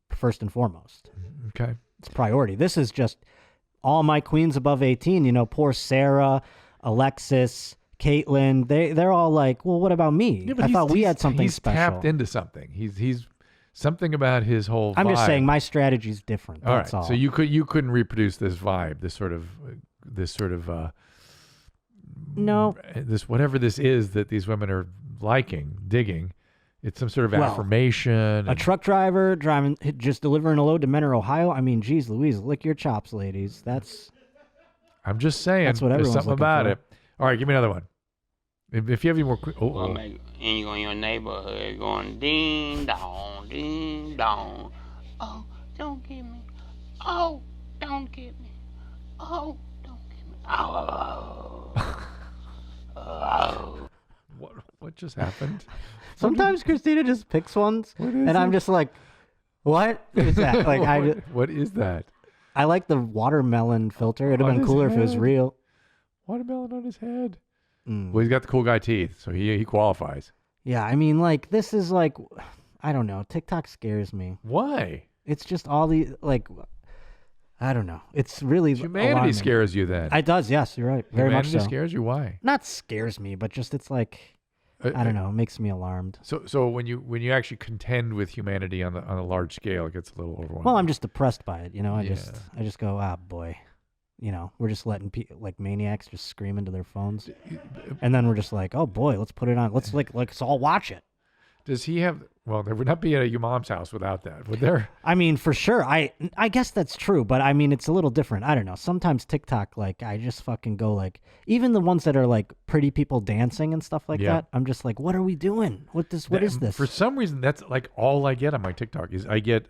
First and foremost. Okay. It's priority. This is just all my queens above 18, you know, poor Sarah, Alexis, Caitlin, they're all like, well, what about me? Yeah, I thought we had something he's special. Tapped into something. He's something about his whole I'm vibe. just saying my strategy's different. That's all. So you couldn't reproduce this vibe, this sort of no. This whatever this is that these women are liking, digging. It's some sort of affirmation. A truck driver just delivering a load to Menor, Ohio. I mean, geez, Louise, lick your chops, ladies. I'm just saying. That's what there's everyone's something looking about for. it. All right, give me another one. If you have any more, And you go in your neighborhood going ding dong, ding dong. Oh, don't get me. Oh, don't get me. Oh, don't get me. Oh, oh. What just happened? Sometimes Christina just picks ones, and I'm just like, "What is that?" Like, what is that? I like the watermelon filter. It'd have On been his cooler if it was head. real. Watermelon on his head. Mm. Well, he's got the cool guy teeth, so he qualifies. Yeah, I mean, like, this is like, I don't know. TikTok scares me. Why? It's just all the I don't know. It's really Humanity alarming. scares you then. It does. Yes, you're right. Very Humanity much so. scares you. Why? Not scares me, but just it's like I don't know. It makes me alarmed. So when you actually contend with humanity on a large scale, it gets a little overwhelming. Well, I'm just depressed by it. You know, I Yeah. just go, ah, boy. You know, we're just letting like maniacs just scream into their phones, and then we're just like, oh boy, let's put it on. Let's all watch it. Does he have? Well, there would not be at your mom's house without that, would there? I mean, for sure. I guess that's true, but I mean, it's a little different. I don't know. Sometimes TikTok, like, I just fucking go like, even the ones that are like pretty people dancing and stuff like Yeah. that. I'm just like, what are we doing? What is this? For some reason, that's like all I get on my TikTok is I get.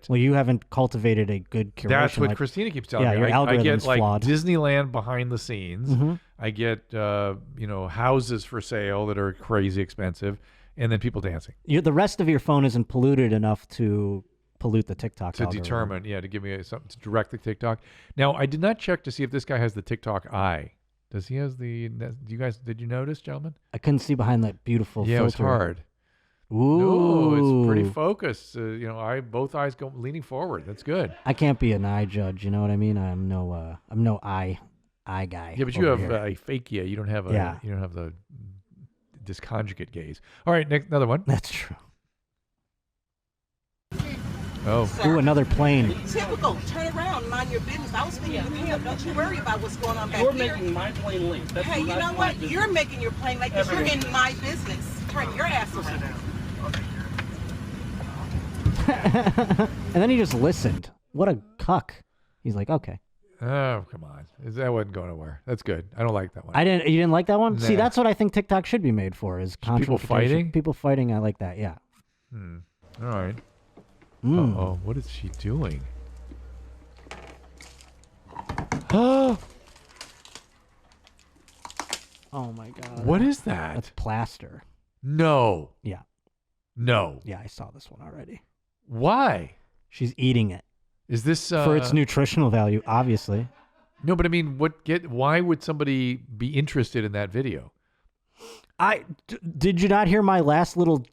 Well, you haven't cultivated a good curation. That's what like- Christina keeps telling me. Your I algorithm's get like flawed. Disneyland behind the scenes. Mhm. I get houses for sale that are crazy expensive, and then people dancing. The rest of your phone isn't polluted enough to pollute the TikTok To algorithm. determine, to give me something to direct the TikTok. Now, I did not check to see if this guy has the TikTok eye. Does he has the? Did you notice, gentlemen? I couldn't see behind that beautiful filter. Yeah, it was hard. Ooh. No, it's pretty focused. Both eyes go leaning forward. That's good. I can't be an eye judge. You know what I mean? I'm no eye guy. Yeah, but you over have here. a phakia. You don't have a. Yeah. You don't have the disconjugate gaze. All right, next another one. That's true. Oh. Ooh, another plane. Typical. Turn around, mind your business. I was speaking to him. Don't you worry about what's going on back You're here. making my plane late. That's Hey, you know what? business. You're making your plane late because you're in my business. Turn your ass around. And then he just listened. What a cuck. He's like, okay. Oh, come on. That wasn't going nowhere. That's good. I don't like that one. You didn't like that one? See, Nah. that's what I think TikTok should be made for, is People confrontation. fighting? People fighting, I like that, yeah. All right. Mm. Uh-oh. What is she doing? Oh, Oh my god. what is that? That's plaster. No. Yeah. No. Yeah, I saw this one already. Why? She's eating it. Is this for its nutritional value, obviously. No, but I mean, why would somebody be interested in that video? Did you not hear my last little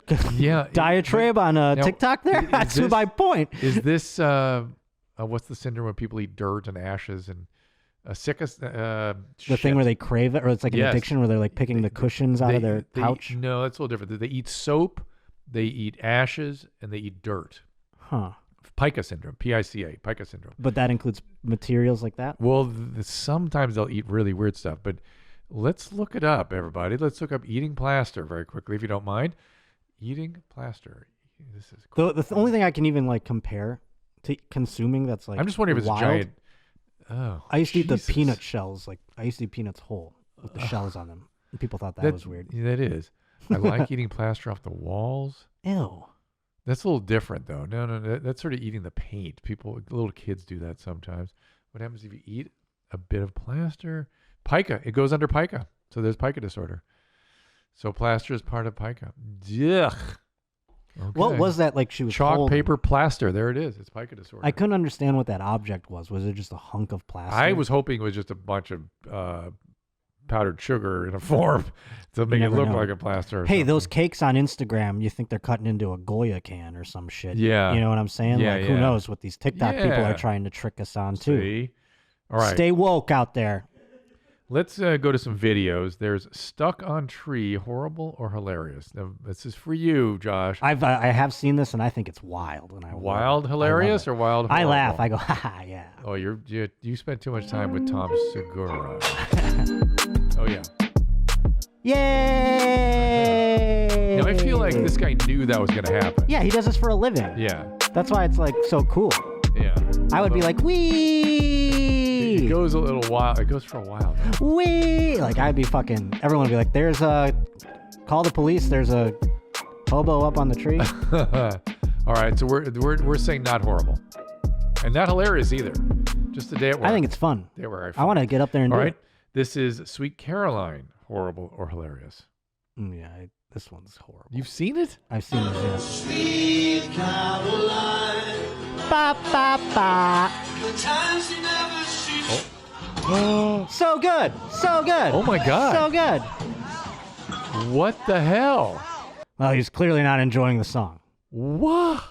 diatribe on now, TikTok there? is That's this- my point. Is this what's the syndrome when people eat dirt and ashes and The thing where they crave it, or it's like an Yes. addiction where they're like picking the cushions out of their couch? No, that's a little different. They eat soap, they eat ashes, and they eat dirt. Huh. Pica syndrome, P-I-C-A, Pica syndrome. But that includes materials like that? Well, sometimes they'll eat really weird stuff, but let's look it up, everybody. Let's look up eating plaster very quickly, if you don't mind. Eating plaster. This is cool. The only thing I can even like compare to consuming that's like I'm just wondering if it's wild, giant. Oh, I used to eat the Jesus. peanut shells. Like I used to eat peanuts whole with the shells on them. And people thought that was weird. Yeah, that is. I like eating plaster off the walls. Ew. That's a little different, though. No, that's sort of eating the paint. Little kids do that sometimes. What happens if you eat a bit of plaster? Pica. It goes under pica. So there's pica disorder. So plaster is part of pica. Yuck. Okay. What was that like? She was chalk, holding? paper, plaster. There it is. It's pica disorder. I couldn't understand what that object was. Was it just a hunk of plaster? I was hoping it was just a bunch of powdered sugar in a form to make it look like a plaster. Hey, those cakes on Instagram, you think they're cutting into a Goya can or some shit. Yeah. You know what I'm saying? Yeah, like, who knows what these TikTok people Yeah. are trying to trick us on, too. See? All right. Stay woke out there. Let's go to some videos. There's Stuck on Tree, horrible or hilarious. Now, this is for you, Josh. I have seen this, and I think it's wild. And Wild hilarious or wild horrible? I laugh. I go, ha, yeah. Oh, you spent too much time with Tom Segura. Oh, yeah. Yay! Now, I feel like this guy knew that was going to happen. Yeah, he does this for a living. Yeah. That's why it's like so cool. Yeah. I would be like, wee! It goes a little wild. It goes for a while. Wee! Like, I'd be fucking, everyone would be like, call the police, there's a hobo up on the tree. All right, so we're saying not horrible. And not hilarious either. Just a day at work. I think it's fun. Day where I want to get up there and All do right. it. This is Sweet Caroline, horrible or hilarious. Yeah, this one's horrible. You've seen it? I've seen this, yeah. Sweet Caroline. Ba, ba, ba. The times you never see. So good. So good. Oh, my God. So good. What the hell? Well, he's clearly not enjoying the song. What?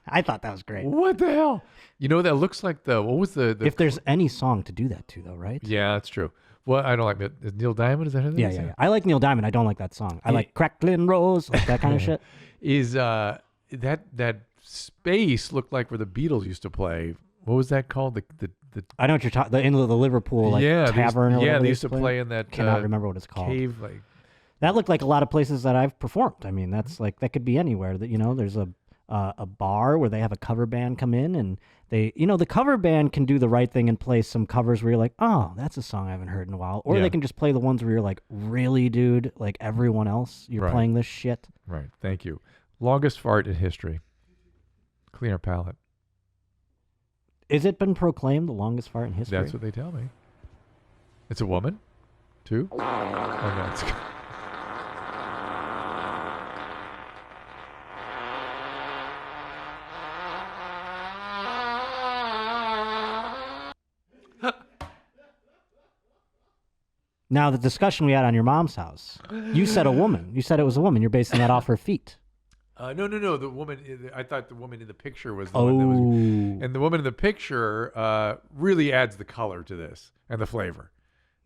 I thought that was great. What the hell? You know, that looks like what was the if there's any song to do that to, though, right? Yeah, that's true. Well, I don't like it. Is Neil Diamond? Is that who that is? Yeah. I like Neil Diamond. I don't like that song. I like Crackling Rose, like that kind of shit. Is that space looked like where the Beatles used to play? What was that called? The I know what you're talking. The Liverpool tavern. Or whatever they used to play in that. Cannot remember what it's called. Cave, that looked like a lot of places that I've performed. I mean, that's like that could be anywhere. That there's a bar where they have a cover band come in and they, the cover band can do the right thing and play some covers where you're like, oh, that's a song I haven't heard in a while. Or they can just play the ones where you're like, really, dude, like everyone else, you're playing this shit. Right. Thank you. Longest fart in history. Clean our palate. Is it been proclaimed the longest fart in history? That's what they tell me. It's a woman, too. Oh no, it's. Now, the discussion we had on your mom's house, you said a woman. You said it was a woman. You're basing that off her feet. No. The woman. I thought the woman in the picture was the one that was. And the woman in the picture really adds the color to this and the flavor.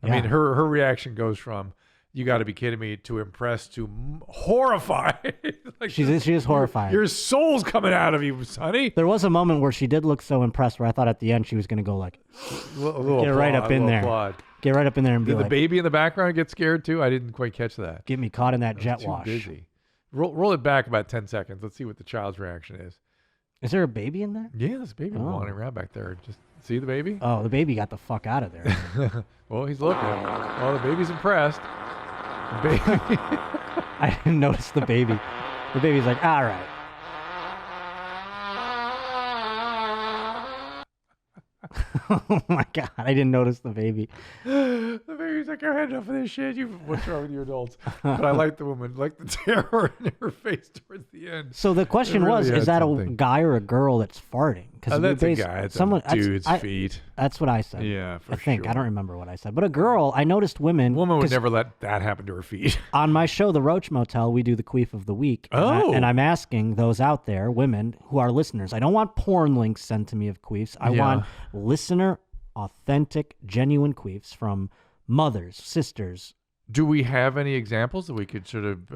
I mean, her reaction goes from "you got to be kidding me" to impressed to horrified. Like she is horrified. Your soul's coming out of you, honey. There was a moment where she did look so impressed, where I thought at the end she was going to go like, get right up in there. Get right up in there and be Did like, the baby in the background get scared too? I didn't quite catch that. Get me caught in that jet too wash. Busy. Roll it back about 10 seconds. Let's see what the child's reaction is. Is there a baby in there? Yeah, there's a baby wandering around back there. Just see the baby? Oh, the baby got the fuck out of there. Well, he's looking. Well, the baby's impressed. The baby. I didn't notice the baby. The baby's like, all right. Oh my God, I didn't notice the baby. The baby's like, I had enough of this shit. What's wrong with you adults? But I like the woman, like the terror in her face towards the end. So the question was, is that a guy or a girl that's farting? That's a guy. It's a dude's feet. That's what I said. Yeah, for I think. sure. I don't remember what I said. But a girl, I noticed women. Woman would never let that happen to her feet. On my show, The Roach Motel, we do the Queef of the Week. And I'm asking those out there, women who are listeners. I don't want porn links sent to me of queefs. I want listener, authentic, genuine queefs from mothers, sisters. Do we have any examples that we could sort of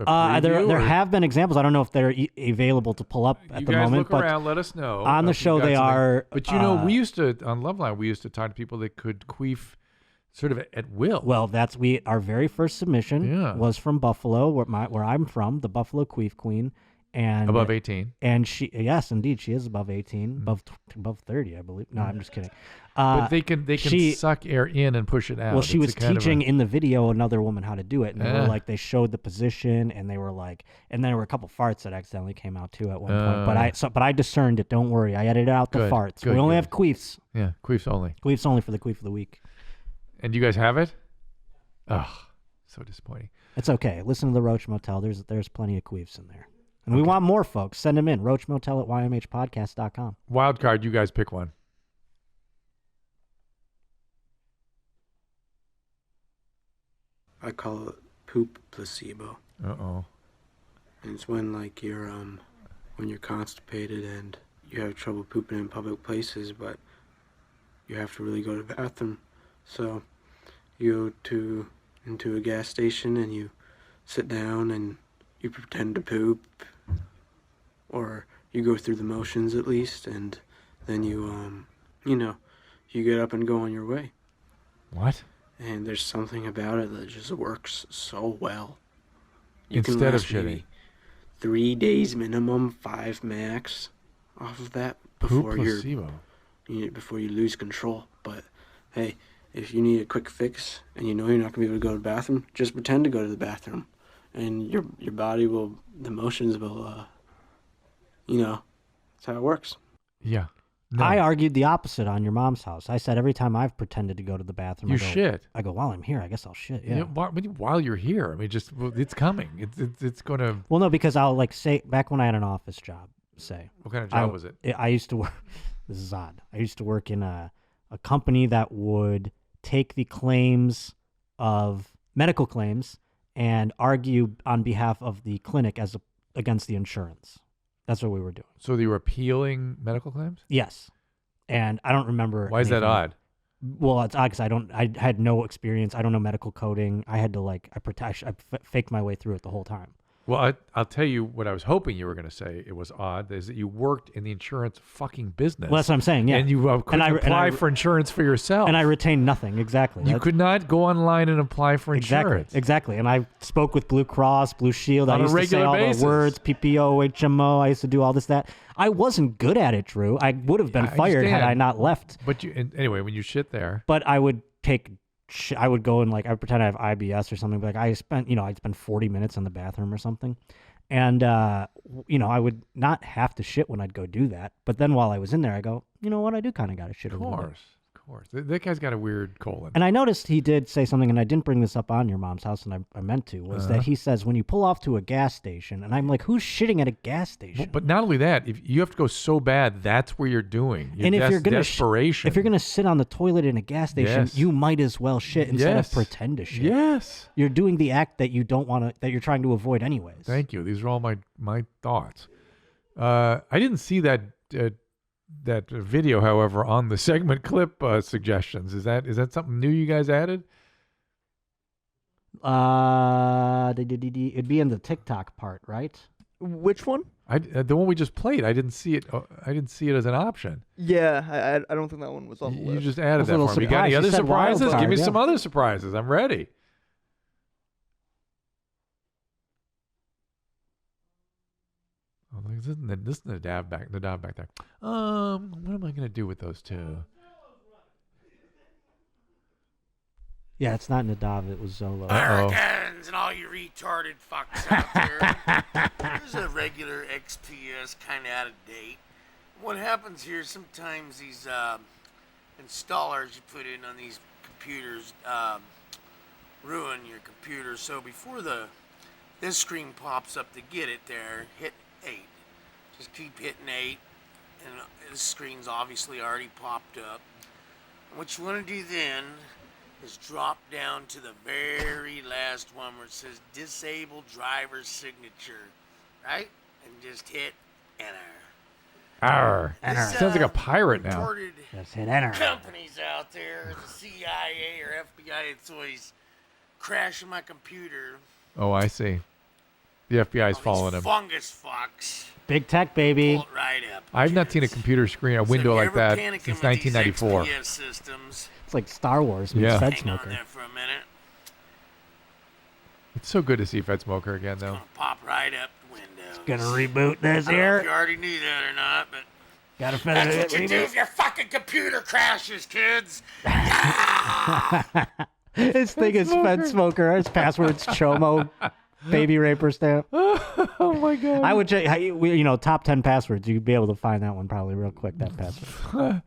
there have been examples. I don't know if they're available to pull up at the moment. You guys look but around, let us know. On the show they are. But we used to, on Loveline, we used to talk to people that could queef sort of at will. Well, our very first submission was from Buffalo, where I'm from, the Buffalo Queef Queen. And above 18. And yes, indeed, she is above 18, above 30, I believe. No, I'm just kidding. But they can suck air in and push it out. Well, she was teaching in the video another woman how to do it, and they were like, they showed the position, and they were like, and then there were a couple farts that accidentally came out too at one point. But I discerned it. Don't worry, I edited out the farts. We only have queefs. Yeah, queefs only. Queefs only for the Queef of the Week. And you guys have it? Oh, so disappointing. It's okay. Listen to the Roach Motel. There's plenty of queefs in there. And we want more folks. Send them in. roachmotel@ymhpodcast.com. Wild card, you guys pick one. I call it poop placebo. Uh-oh. And it's when like you're when you're constipated and you have trouble pooping in public places, but you have to really go to the bathroom. So you go into a gas station and you sit down and you pretend to poop, or you go through the motions at least, and then you you get up and go on your way. What? And there's something about it that just works so well. You Instead can of last shitting. maybe 3 days minimum, 5 max off of that Poop before placebo. before you lose control. But hey, if you need a quick fix and you know you're not gonna be able to go to the bathroom, just pretend to go to the bathroom, and your body will, the motions will, that's how it works. Yeah. I argued the opposite on your mom's house. I said every time I've pretended to go to the bathroom, You I go, shit. I go, while I'm here, I guess I'll shit. Yeah. While you're here, I mean, it's coming. It's going to. Well, no, because I'll like say back when I had an office job. Say. What kind of job was it? I used to work. This is odd. I used to work in a company that would take the claims of medical claims and argue on behalf of the clinic against the insurance. That's what we were doing. So you were appealing medical claims? Yes. And I don't remember. Why is that odd? Well, it's odd because I had no experience. I don't know medical coding. I had to I faked my way through it the whole time. Well, I'll tell you what I was hoping you were going to say. It was odd is that you worked in the insurance fucking business. Well, that's what I'm saying. Yeah. And you couldn't apply for insurance for yourself. And I retained nothing. Exactly. You could not go online and apply for insurance. Exactly. And I spoke with Blue Cross, Blue Shield. On I used a to say regular all basis. the words, PPO, HMO. I used to do all this, that. I wasn't good at it, Drew. I would have been fired had I not left. But anyway, when you shit there. But I would I would go and I would pretend I have IBS or something. But I'd spend 40 minutes in the bathroom or something. And, I would not have to shit when I'd go do that. But then while I was in there, I go, you know what? I do kind of got to shit a little bit. Of course. That guy's got a weird colon. And I noticed he did say something, and I didn't bring this up on your mom's house, and I meant to, was that he says when you pull off to a gas station, and I'm like, who's shitting at a gas station? Well, but not only that, if you have to go so bad, that's where you're doing. And if you're gonna desperation. if you're gonna sit on the toilet in a gas station, Yes. you might as well shit instead Yes. of pretend to shit. Yes. You're doing the act that you don't want to, that you're trying to avoid anyways. Thank you. These are all my thoughts. I didn't see that video, however, on the segment clip suggestions. Is that something new you guys added? It'd be in the TikTok part, right? Which one? The one we just played. I didn't see it. I didn't see it as an option. Yeah, I don't think that one was on the list. You just added I was a that little for me. You got any surprised. other You said wild surprises? card, Give me yeah. some other surprises. I'm ready. Oh, look, this is the Nadav back there. What am I gonna do with those two? Yeah, it's not Nadav. It was Zolo. Americans and all you retarded fucks out there. This is a regular XPS, kind of out of date. What happens here, sometimes these installers you put in on these computers ruin your computer. So before this screen pops up to get it there, hit 8. Just keep hitting 8. And this screen's obviously already popped up. What you want to do then is drop down to the very last one where it says disable driver signature, right? And just hit enter. Arr. This, Sounds like a pirate now. reported Just hit enter. Companies out there, the CIA or FBI, it's always crashing my computer. Oh, I see. The FBI's following him. Fungus fucks. Big tech, baby. Pull it right up. I've not seen a computer screen, a window So if like you're ever that panicking since with these 1994. XPS systems, It's like Star Wars meets Yeah. Fed hang on Smoker. there for a minute. It's so good to see Fed Smoker again, though. Pop right up the window. Gonna reboot this I don't know here. if you already knew that or not, but Gotta that's finish what you it. do if your fucking computer crashes, kids. His thing is Fed Smoker. His password's Chomo. Baby raper stamp. Oh my god! I would check. Top 10 passwords. You'd be able to find that one probably real quick. That password. All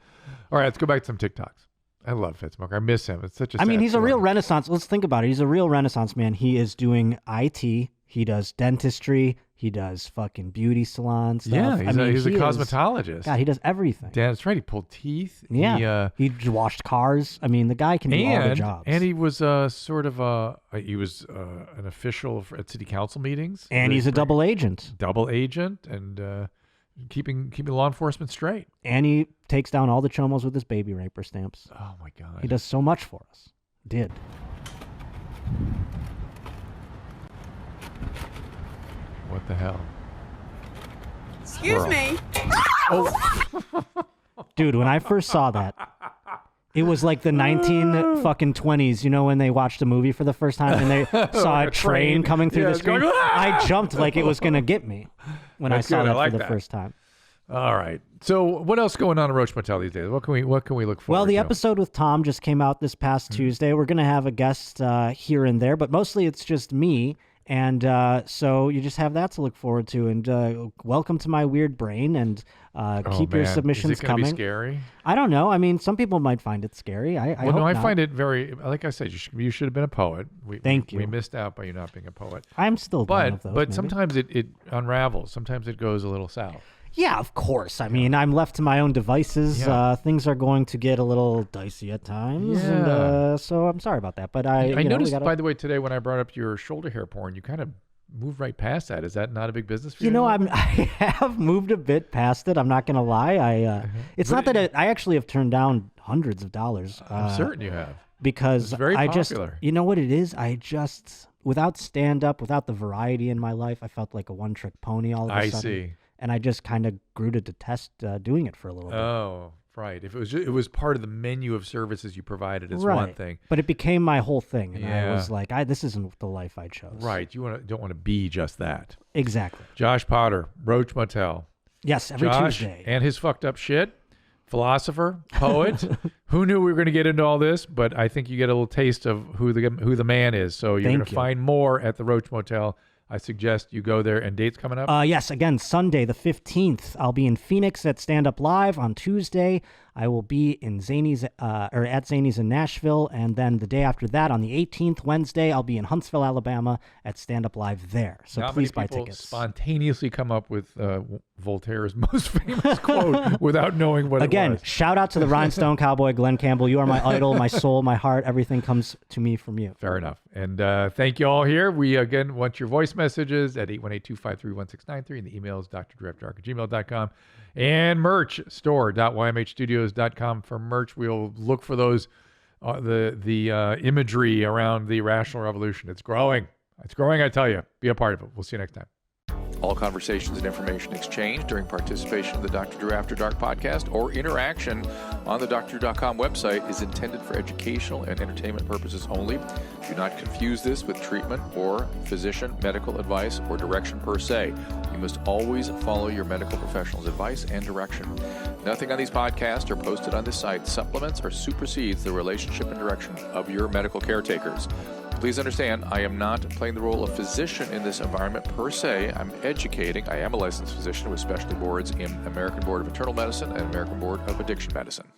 right, let's go back to some TikToks. I love Fitzmaker. I miss him. It's such a I mean, sad he's a real story. Renaissance. Let's think about it. He's a real Renaissance man. He is doing IT. He does dentistry. He does fucking beauty salon stuff. Yeah, he's a he cosmetologist. God, he does everything. Dan, that's right. He pulled teeth. Yeah, he washed cars. I mean, the guy can do all the jobs. And he was sort of an official at city council meetings. And he's a double agent. Double agent and keeping law enforcement straight. And he takes down all the chomos with his baby raper stamps. Oh my God. He does so much for us. Did. What the hell? Excuse me. Oh. Dude, when I first saw that, it was like the 1920s, you know, when they watched a movie for the first time and they saw a train coming through the screen. I jumped like it was going to get me when I saw that for the first time. All right. So what else going on in Roach Motel these days? What can we look forward to? Well, the episode with Tom just came out this past Tuesday. We're going to have a guest here and there, but mostly it's just me. And so you just have that to look forward to. And welcome to my weird brain. And keep your submissions Is it coming. Be scary? I don't know. I mean, some people might find it scary. I hope I not. find it very. Like I said, you should have been a poet. Thank you. We missed out by you not being a poet. I'm still one of those. But maybe. sometimes it unravels. Sometimes it goes a little south. Yeah, of course. I mean, I'm left to my own devices. Yeah. Things are going to get a little dicey at times. Yeah. And, so I'm sorry about that. But I noticed, by the way, today when I brought up your shoulder hair porn, you kind of moved right past that. Is that not a big business for you? You know, I have moved a bit past it. I'm not going to lie. It's not that I actually have turned down hundreds of dollars. I'm certain you have. Because it's very popular. You know what it is? Without stand-up, without the variety in my life, I felt like a one-trick pony all of a sudden. I see. And I just kind of grew to detest doing it for a little bit. Oh, right. If it was part of the menu of services you provided, it's right. one thing. But it became my whole thing, and Yeah. I was like, this isn't the life I chose. Right. You don't want to be just that. Exactly. Josh Potter, Roach Motel. Yes, every Josh Tuesday. And his fucked up shit. Philosopher, poet. Who knew we were going to get into all this? But I think you get a little taste of who the man is. So you're going to find more at the Roach Motel. I suggest you go there. And dates coming up? Yes, again, Sunday the 15th. I'll be in Phoenix at Stand Up Live. On Tuesday, I will be in Zany's at Zany's in Nashville, and then the day after that, on the 18th, Wednesday, I'll be in Huntsville, Alabama, at Stand Up Live there. So Not please many buy people tickets. Spontaneously come up with Voltaire's most famous quote without knowing what it was. Again, shout out to the Rhinestone Cowboy, Glenn Campbell. You are my idol, my soul, my heart. Everything comes to me from you. Fair enough. And thank you all here. We, again, want your voice messages at 818-253-1693, and the email is drdirefdark@gmail.com. And merch, store.ymhstudios.com for merch. We'll look for those, the imagery around the Rational Revolution. It's growing. It's growing, I tell you. Be a part of it. We'll see you next time. All conversations and information exchanged during participation in the Dr. Drew After Dark podcast or interaction on the drdrew.com website is intended for educational and entertainment purposes only. Do not confuse this with treatment or physician medical advice or direction per se. You must always follow your medical professional's advice and direction. Nothing on these podcasts or posted on this site supplements or supersedes the relationship and direction of your medical caretakers. Please understand, I am not playing the role of physician in this environment per se. I'm educating. I am a licensed physician with specialty boards in American Board of Internal Medicine and American Board of Addiction Medicine.